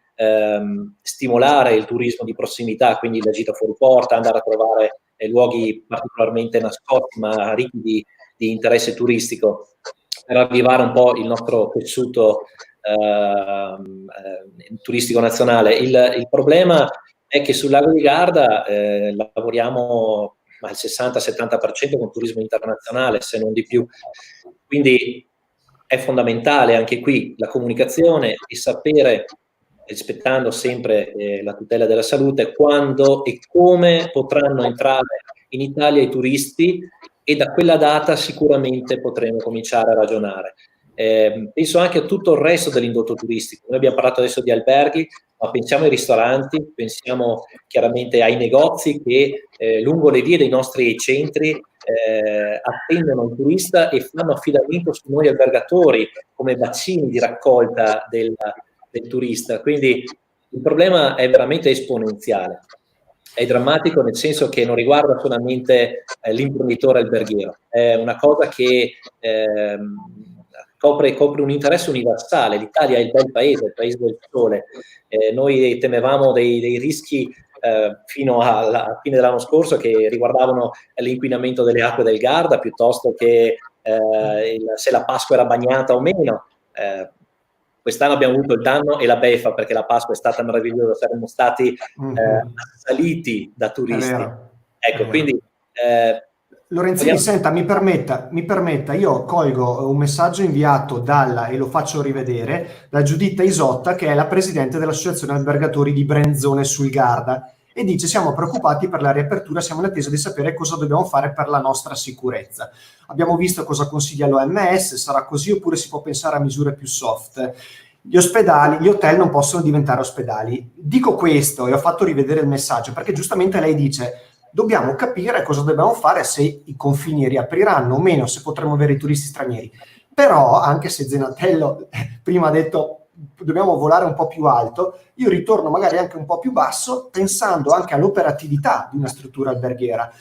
stimolare il turismo di prossimità, quindi la gita fuori porta, andare a trovare luoghi particolarmente nascosti ma ricchi di interesse turistico, per avvivare un po' il nostro tessuto turistico nazionale. Il problema è che sul lago di Garda lavoriamo al 60-70% con turismo internazionale, se non di più. Quindi è fondamentale anche qui la comunicazione e sapere, rispettando sempre la tutela della salute, quando e come potranno entrare in Italia i turisti, e da quella data sicuramente potremo cominciare a ragionare. Penso anche a tutto il resto dell'indotto turistico. Noi abbiamo parlato adesso di alberghi, ma pensiamo ai ristoranti, pensiamo chiaramente ai negozi che lungo le vie dei nostri centri attendono il turista e fanno affidamento su noi albergatori come bacini di raccolta del turista. Quindi il problema è veramente esponenziale. È drammatico nel senso che non riguarda solamente l'imprenditore alberghiero, è una cosa che copre un interesse universale. L'Italia è il bel paese, il paese del sole. Noi temevamo dei rischi fino alla fine dell'anno scorso che riguardavano l'inquinamento delle acque del Garda, piuttosto che se la Pasqua era bagnata o meno. Quest'anno abbiamo avuto il danno e la beffa, perché la Pasqua è stata meravigliosa, saremmo stati assaliti da turisti. Ecco, quindi Lorenzini, senta, mi permetta, io colgo un messaggio inviato e lo faccio rivedere, da Giuditta Isotta, che è la presidente dell'Associazione Albergatori di Brenzone sul Garda, e dice: siamo preoccupati per la riapertura, siamo in attesa di sapere cosa dobbiamo fare per la nostra sicurezza. Abbiamo visto cosa consiglia l'OMS, sarà così oppure si può pensare a misure più soft? Gli hotel non possono diventare ospedali. Dico questo e ho fatto rivedere il messaggio perché giustamente lei dice: dobbiamo capire cosa dobbiamo fare, se i confini riapriranno o meno, se potremo avere i turisti stranieri. Però, anche se Zenatello prima ha detto dobbiamo volare un po' più alto, io ritorno magari anche un po' più basso, pensando anche all'operatività di una struttura alberghiera.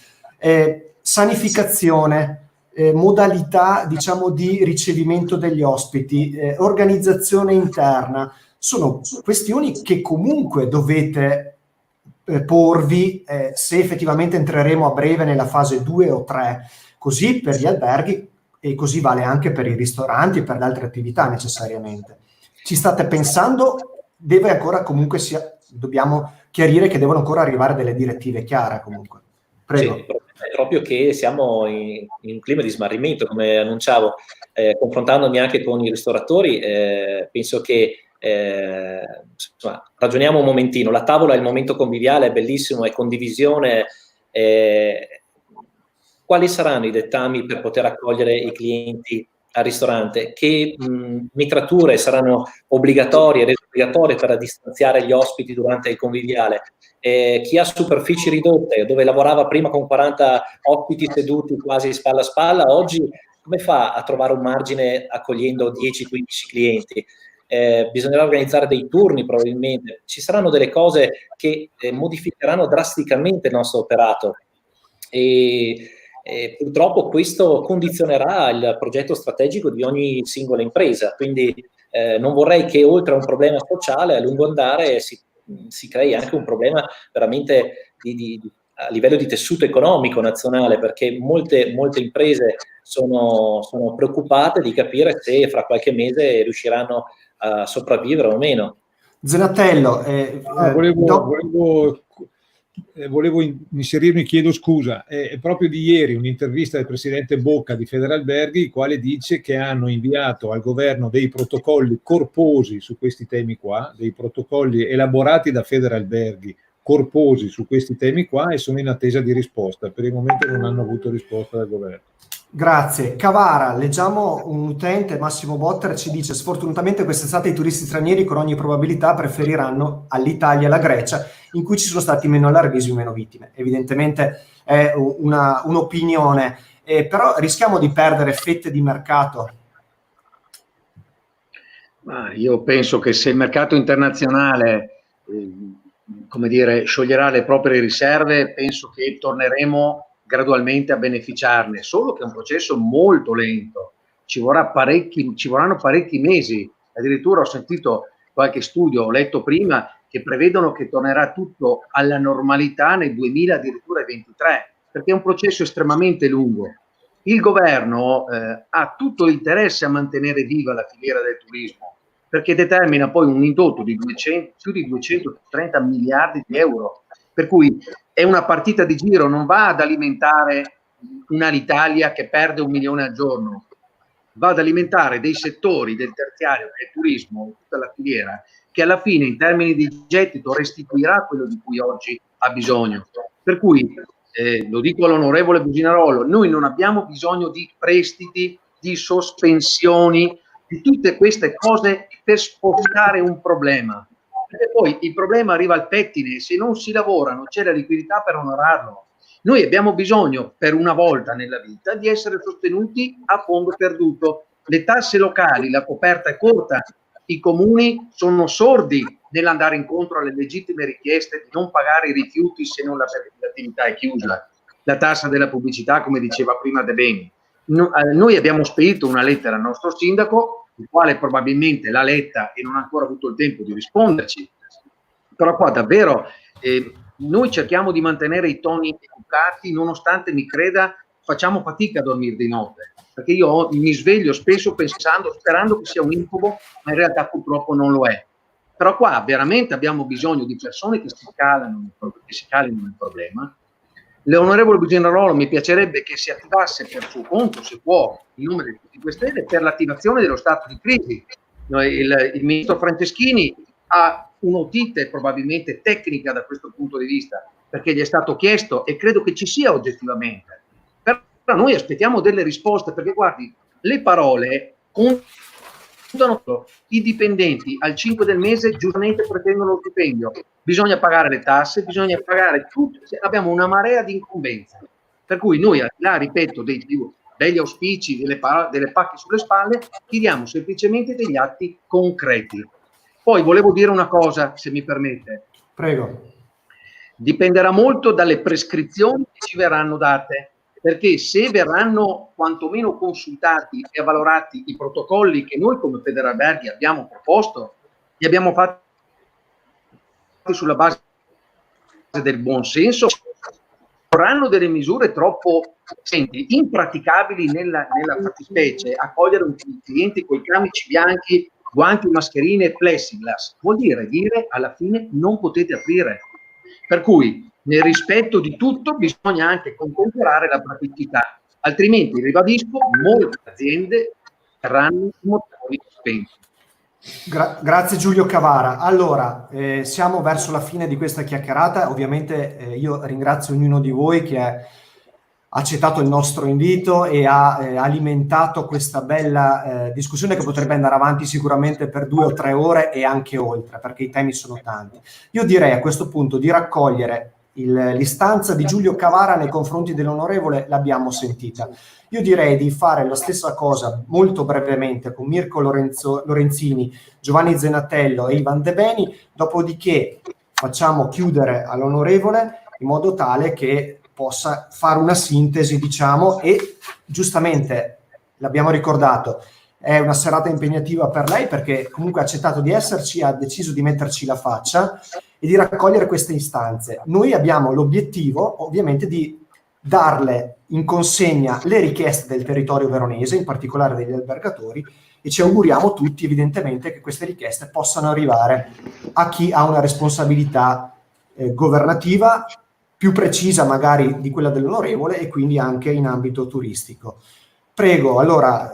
Sanificazione, modalità, diciamo, di ricevimento degli ospiti, organizzazione interna, sono questioni che comunque dovete porvi se effettivamente entreremo a breve nella fase 2 o 3, così per gli alberghi e così vale anche per i ristoranti e per le altre attività necessariamente. Ci state pensando? Deve ancora comunque dobbiamo chiarire che devono ancora arrivare delle direttive chiare comunque. Prego. Sì, è proprio che siamo in un clima di smarrimento, come annunciavo, confrontandomi anche con i ristoratori, penso che insomma, ragioniamo un momentino. La tavola è il momento conviviale, è bellissimo, è condivisione. Quali saranno i dettami per poter accogliere i clienti al ristorante? Che mitrature saranno obbligatorie per distanziare gli ospiti durante il conviviale? Chi ha superfici ridotte, dove lavorava prima con 40 ospiti seduti quasi spalla a spalla, oggi come fa a trovare un margine accogliendo 10-15 clienti? Bisognerà organizzare dei turni, probabilmente. Ci saranno delle cose che modificheranno drasticamente il nostro operato e purtroppo questo condizionerà il progetto strategico di ogni singola impresa. Quindi non vorrei che oltre a un problema sociale a lungo andare si crei anche un problema veramente a livello di tessuto economico nazionale, perché molte imprese sono preoccupate di capire se fra qualche mese riusciranno a sopravvivere o meno. Zenatello, volevo inserirmi, chiedo scusa, è proprio di ieri un'intervista del presidente Bocca di Federalberghi, il quale dice che hanno inviato al governo dei protocolli corposi su questi temi qua, dei protocolli elaborati da Federalberghi corposi su questi temi qua, e sono in attesa di risposta. Per il momento non hanno avuto risposta dal governo. Grazie. Cavara, leggiamo un utente, Massimo Botter, ci dice: sfortunatamente quest'estate i turisti stranieri con ogni probabilità preferiranno all'Italia la Grecia, in cui ci sono stati meno allarmismi, meno vittime. Evidentemente è un'opinione, però rischiamo di perdere fette di mercato. Io penso che se il mercato internazionale come dire, scioglierà le proprie riserve, penso che torneremo gradualmente a beneficiarne, solo che è un processo molto lento, ci vorranno parecchi mesi. Addirittura ho sentito qualche studio, ho letto prima, che prevedono che tornerà tutto alla normalità nel 2000, addirittura 2023, perché è un processo estremamente lungo. Il governo ha tutto l'interesse a mantenere viva la filiera del turismo, perché determina poi un indotto di più di 230 miliardi di euro, per cui è una partita di giro, non va ad alimentare un'Alitalia che perde 1 milione al giorno, va ad alimentare dei settori del terziario, del turismo, tutta la filiera, che alla fine in termini di gettito restituirà quello di cui oggi ha bisogno. Per cui, lo dico all'onorevole Buginarolo, noi non abbiamo bisogno di prestiti, di sospensioni, di tutte queste cose per spostare un problema. Perché poi il problema arriva al pettine, se non si lavora non c'è la liquidità per onorarlo. Noi abbiamo bisogno, per una volta nella vita, di essere sostenuti a fondo perduto. Le tasse locali, la coperta è corta, i comuni sono sordi nell'andare incontro alle legittime richieste di non pagare i rifiuti se non l'attività è chiusa. La tassa della pubblicità, come diceva prima De Beni. Noi abbiamo spedito una lettera al nostro sindaco, il quale probabilmente l'ha letta e non ha ancora avuto il tempo di risponderci. Però qua davvero noi cerchiamo di mantenere i toni educati, nonostante mi creda facciamo fatica a dormire di notte, perché io mi sveglio spesso sperando che sia un incubo, ma in realtà purtroppo non lo è. Però qua veramente abbiamo bisogno di persone che si calino nel problema. L'onorevole Buginarolo mi piacerebbe che si attivasse per suo conto, se può, in nome del 5 Stelle, per l'attivazione dello stato di crisi. Il ministro Franceschini ha un'otite probabilmente tecnica da questo punto di vista, perché gli è stato chiesto e credo che ci sia oggettivamente. Però noi aspettiamo delle risposte, perché guardi, le parole contano. I dipendenti al 5 del mese giustamente pretendono lo stipendio, bisogna pagare le tasse, bisogna pagare tutto, abbiamo una marea di incombenze, per cui noi, là, ripeto, degli auspici, delle pacche sulle spalle, chiediamo semplicemente degli atti concreti. Poi volevo dire una cosa, se mi permette. Prego. Dipenderà molto dalle prescrizioni che ci verranno date, perché se verranno quantomeno consultati e avvalorati i protocolli che noi come Federalberghi abbiamo proposto, li abbiamo fatti sulla base del buon senso, vorranno delle misure troppo impraticabili nella fattispecie, accogliere i clienti con i camici bianchi, guanti, mascherine e plexiglass, vuol dire alla fine non potete aprire. Per cui nel rispetto di tutto bisogna anche contemperare la praticità, altrimenti, ribadisco, molte aziende verranno motori spenti. Grazie Giulio Cavara. Allora, siamo verso la fine di questa chiacchierata. Ovviamente io ringrazio ognuno di voi che ha accettato il nostro invito e ha alimentato questa bella discussione che potrebbe andare avanti sicuramente per 2 o 3 ore e anche oltre, perché i temi sono tanti. Io direi a questo punto di raccogliere l'istanza di Giulio Cavara nei confronti dell'onorevole, l'abbiamo sentita. Io direi di fare la stessa cosa molto brevemente con Mirko Lorenzini, Giovanni Zenatello e Ivan De Beni, dopodiché facciamo chiudere all'onorevole in modo tale che possa fare una sintesi, diciamo, e giustamente l'abbiamo ricordato, è una serata impegnativa per lei perché comunque ha accettato di esserci, ha deciso di metterci la faccia e di raccogliere queste istanze. Noi abbiamo l'obiettivo ovviamente di darle in consegna le richieste del territorio veronese, in particolare degli albergatori, e ci auguriamo tutti evidentemente che queste richieste possano arrivare a chi ha una responsabilità governativa più precisa magari di quella dell'onorevole e quindi anche in ambito turistico. Prego, allora,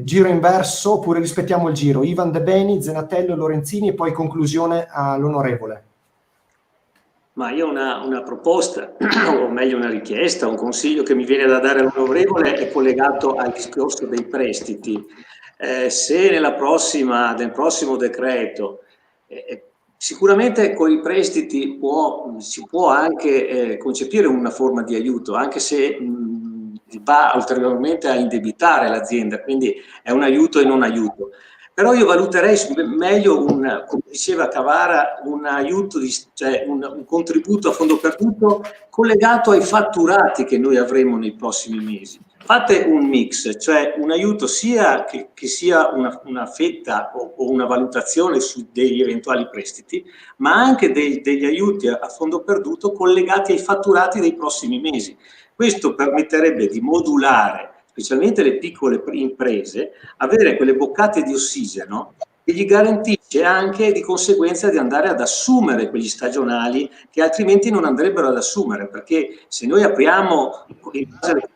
giro inverso oppure rispettiamo il giro? Ivan De Beni, Zenatello, Lorenzini e poi conclusione all'onorevole. Ma io ho una proposta, o meglio una richiesta, un consiglio che mi viene da dare all'onorevole è collegato al discorso dei prestiti. Se nel prossimo decreto, sicuramente con i prestiti si può anche concepire una forma di aiuto, anche se va ulteriormente a indebitare l'azienda, quindi è un aiuto e non aiuto. Però io valuterei meglio, come diceva Cavara, un aiuto, cioè un contributo a fondo perduto collegato ai fatturati che noi avremo nei prossimi mesi. Fate un mix, cioè un aiuto sia che sia una fetta o una valutazione su degli eventuali prestiti, ma anche degli aiuti a fondo perduto collegati ai fatturati dei prossimi mesi. Questo permetterebbe di modulare, specialmente le piccole imprese, avere quelle boccate di ossigeno che gli garantisce anche di conseguenza di andare ad assumere quegli stagionali che altrimenti non andrebbero ad assumere, perché se noi apriamo in base alle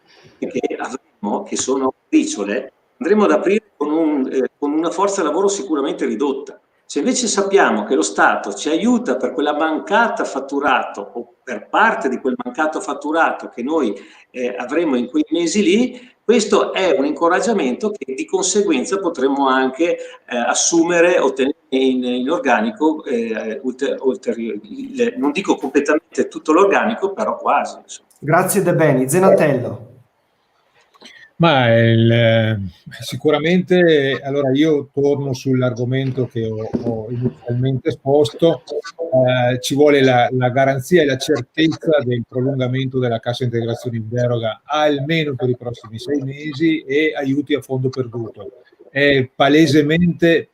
che avremo, che sono briciole, andremo ad aprire con una forza lavoro sicuramente ridotta. Se invece sappiamo che lo Stato ci aiuta per quella mancata fatturato o per parte di quel mancato fatturato che noi avremo in quei mesi lì, questo è un incoraggiamento che di conseguenza potremo anche assumere o tenere in organico, non dico completamente tutto l'organico, però quasi. Insomma. Grazie De Beni. Zenatello. Ma sicuramente, allora io torno sull'argomento che ho inizialmente esposto, ci vuole la garanzia e la certezza del prolungamento della cassa integrazione in deroga almeno per i prossimi 6 mesi e aiuti a fondo perduto. È palesemente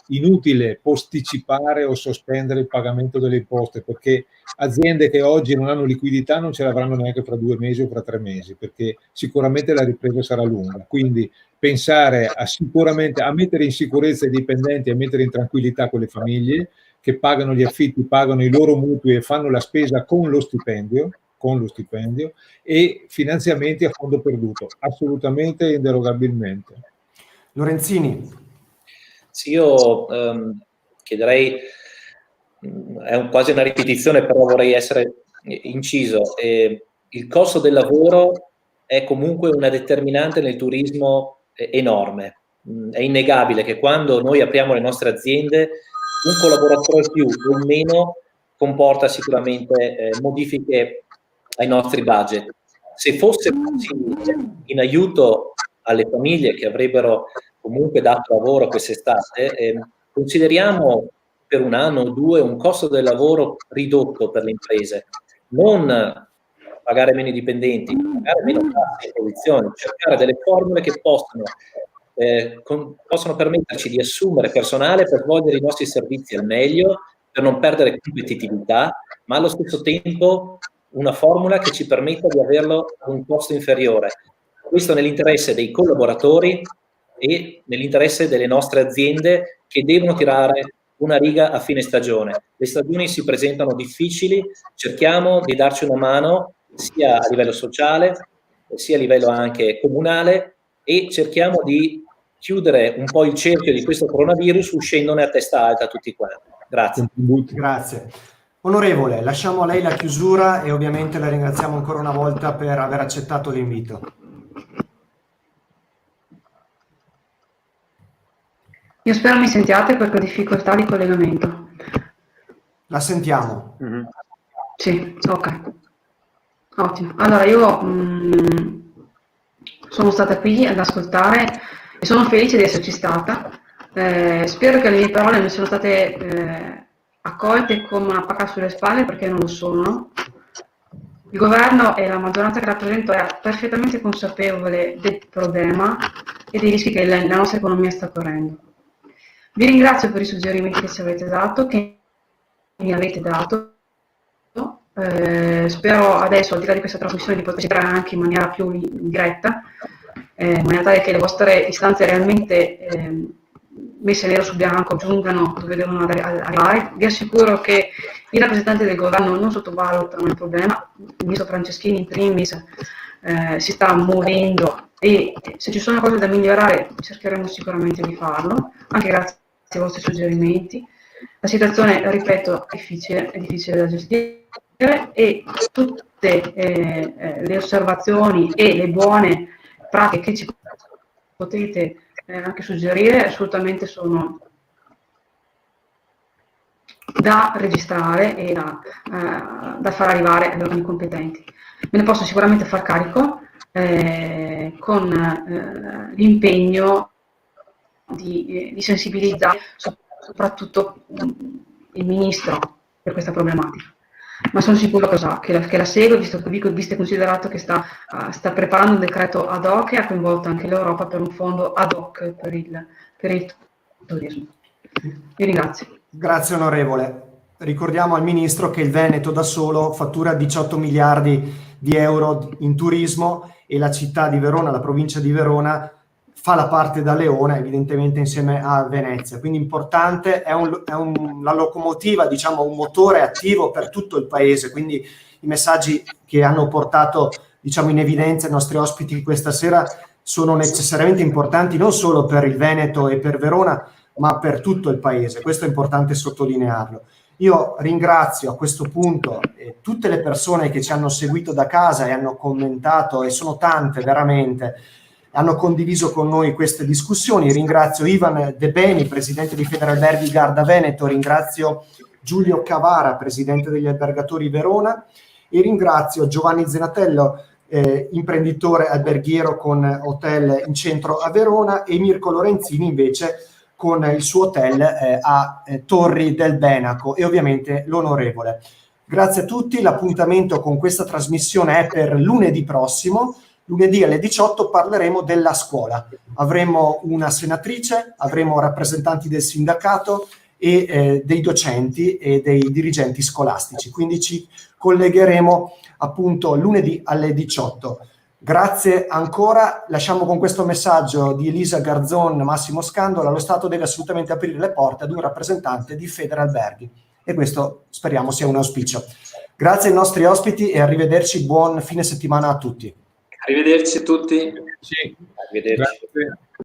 inutile posticipare o sospendere il pagamento delle imposte, perché aziende che oggi non hanno liquidità non ce l'avranno neanche fra 2 mesi o fra 3 mesi, perché sicuramente la ripresa sarà lunga. Quindi pensare sicuramente a mettere in sicurezza i dipendenti, a mettere in tranquillità quelle famiglie che pagano gli affitti, pagano i loro mutui e fanno la spesa con lo stipendio, e finanziamenti a fondo perduto, assolutamente e inderogabilmente. Lorenzini. Sì, io chiederei, è quasi una ripetizione, però vorrei essere inciso. Il costo del lavoro è comunque una determinante nel turismo enorme. È innegabile che quando noi apriamo le nostre aziende, un collaboratore più o in meno comporta sicuramente modifiche ai nostri budget. Se fosse possibile, in aiuto alle famiglie che avrebbero comunque dato lavoro quest'estate, consideriamo per 1 anno o 2 un costo del lavoro ridotto per le imprese, non pagare meno i dipendenti, pagare meno tasse e imposizioni, cercare delle formule che possono permetterci di assumere personale per svolgere i nostri servizi al meglio, per non perdere competitività, ma allo stesso tempo una formula che ci permetta di averlo a un costo inferiore. Questo nell'interesse dei collaboratori e nell'interesse delle nostre aziende che devono tirare una riga a fine stagione. Le stagioni si presentano difficili, cerchiamo di darci una mano sia a livello sociale sia a livello anche comunale e cerchiamo di chiudere un po' il cerchio di questo coronavirus uscendone a testa alta tutti quanti. Grazie. Grazie. Onorevole, lasciamo a lei la chiusura e ovviamente la ringraziamo ancora una volta per aver accettato l'invito. Io spero mi sentiate perché ho difficoltà di collegamento. La sentiamo. Sì, ok. Ottimo. Allora, io sono stata qui ad ascoltare e sono felice di esserci stata. Spero che le mie parole non siano state accolte come una pacca sulle spalle, perché non lo sono. Il governo e la maggioranza che rappresento è perfettamente consapevole del problema e dei rischi che la nostra economia sta correndo. Vi ringrazio per i suggerimenti che ci avete dato, che mi avete dato. Spero adesso, al di là di questa trasmissione, di partecipare anche in maniera più diretta, in maniera tale che le vostre istanze realmente messe nero su bianco giungano dove devono arrivare. Vi assicuro che i rappresentanti del governo non sottovalutano il problema. Il ministro Franceschini in primis si sta muovendo e se ci sono cose da migliorare cercheremo sicuramente di farlo, anche grazie ai vostri suggerimenti. La situazione, ripeto, è difficile da gestire e tutte le osservazioni e le buone pratiche che ci potete anche suggerire assolutamente sono da registrare e da far arrivare agli organi competenti. Me ne posso sicuramente far carico con l'impegno di sensibilizzare soprattutto il Ministro per questa problematica. Ma sono sicuro che la segue, visto e considerato che sta preparando un decreto ad hoc e ha coinvolto anche l'Europa per un fondo ad hoc per il turismo. Vi ringrazio. Grazie onorevole. Ricordiamo al Ministro che il Veneto da solo fattura 18 miliardi di euro in turismo e la città di Verona, la provincia di Verona, fa la parte da leone, evidentemente insieme a Venezia. Quindi importante, la locomotiva, diciamo, un motore attivo per tutto il paese. Quindi i messaggi che hanno portato, diciamo, in evidenza i nostri ospiti questa sera sono necessariamente importanti non solo per il Veneto e per Verona, ma per tutto il paese. Questo è importante sottolinearlo. Io ringrazio a questo punto tutte le persone che ci hanno seguito da casa e hanno commentato, e sono tante veramente, hanno condiviso con noi queste discussioni. Ringrazio Ivan De Beni, presidente di Federalberghi Garda Veneto, ringrazio Giulio Cavara, presidente degli Albergatori Verona, e ringrazio Giovanni Zenatello, imprenditore alberghiero con hotel in centro a Verona, e Mirko Lorenzini invece con il suo hotel a Torri del Benaco, e ovviamente l'onorevole. Grazie a tutti, l'appuntamento con questa trasmissione è per lunedì prossimo. Lunedì alle 18 parleremo della scuola. Avremo una senatrice, avremo rappresentanti del sindacato e dei docenti e dei dirigenti scolastici. Quindi ci collegheremo appunto lunedì alle 18. Grazie ancora. Lasciamo con questo messaggio di Elisa Garzon, Massimo Scandola: lo Stato deve assolutamente aprire le porte ad un rappresentante di Federalberghi. E questo speriamo sia un auspicio. Grazie ai nostri ospiti e arrivederci. Buon fine settimana a tutti. Arrivederci a tutti. Sì, Arrivederci. grazie.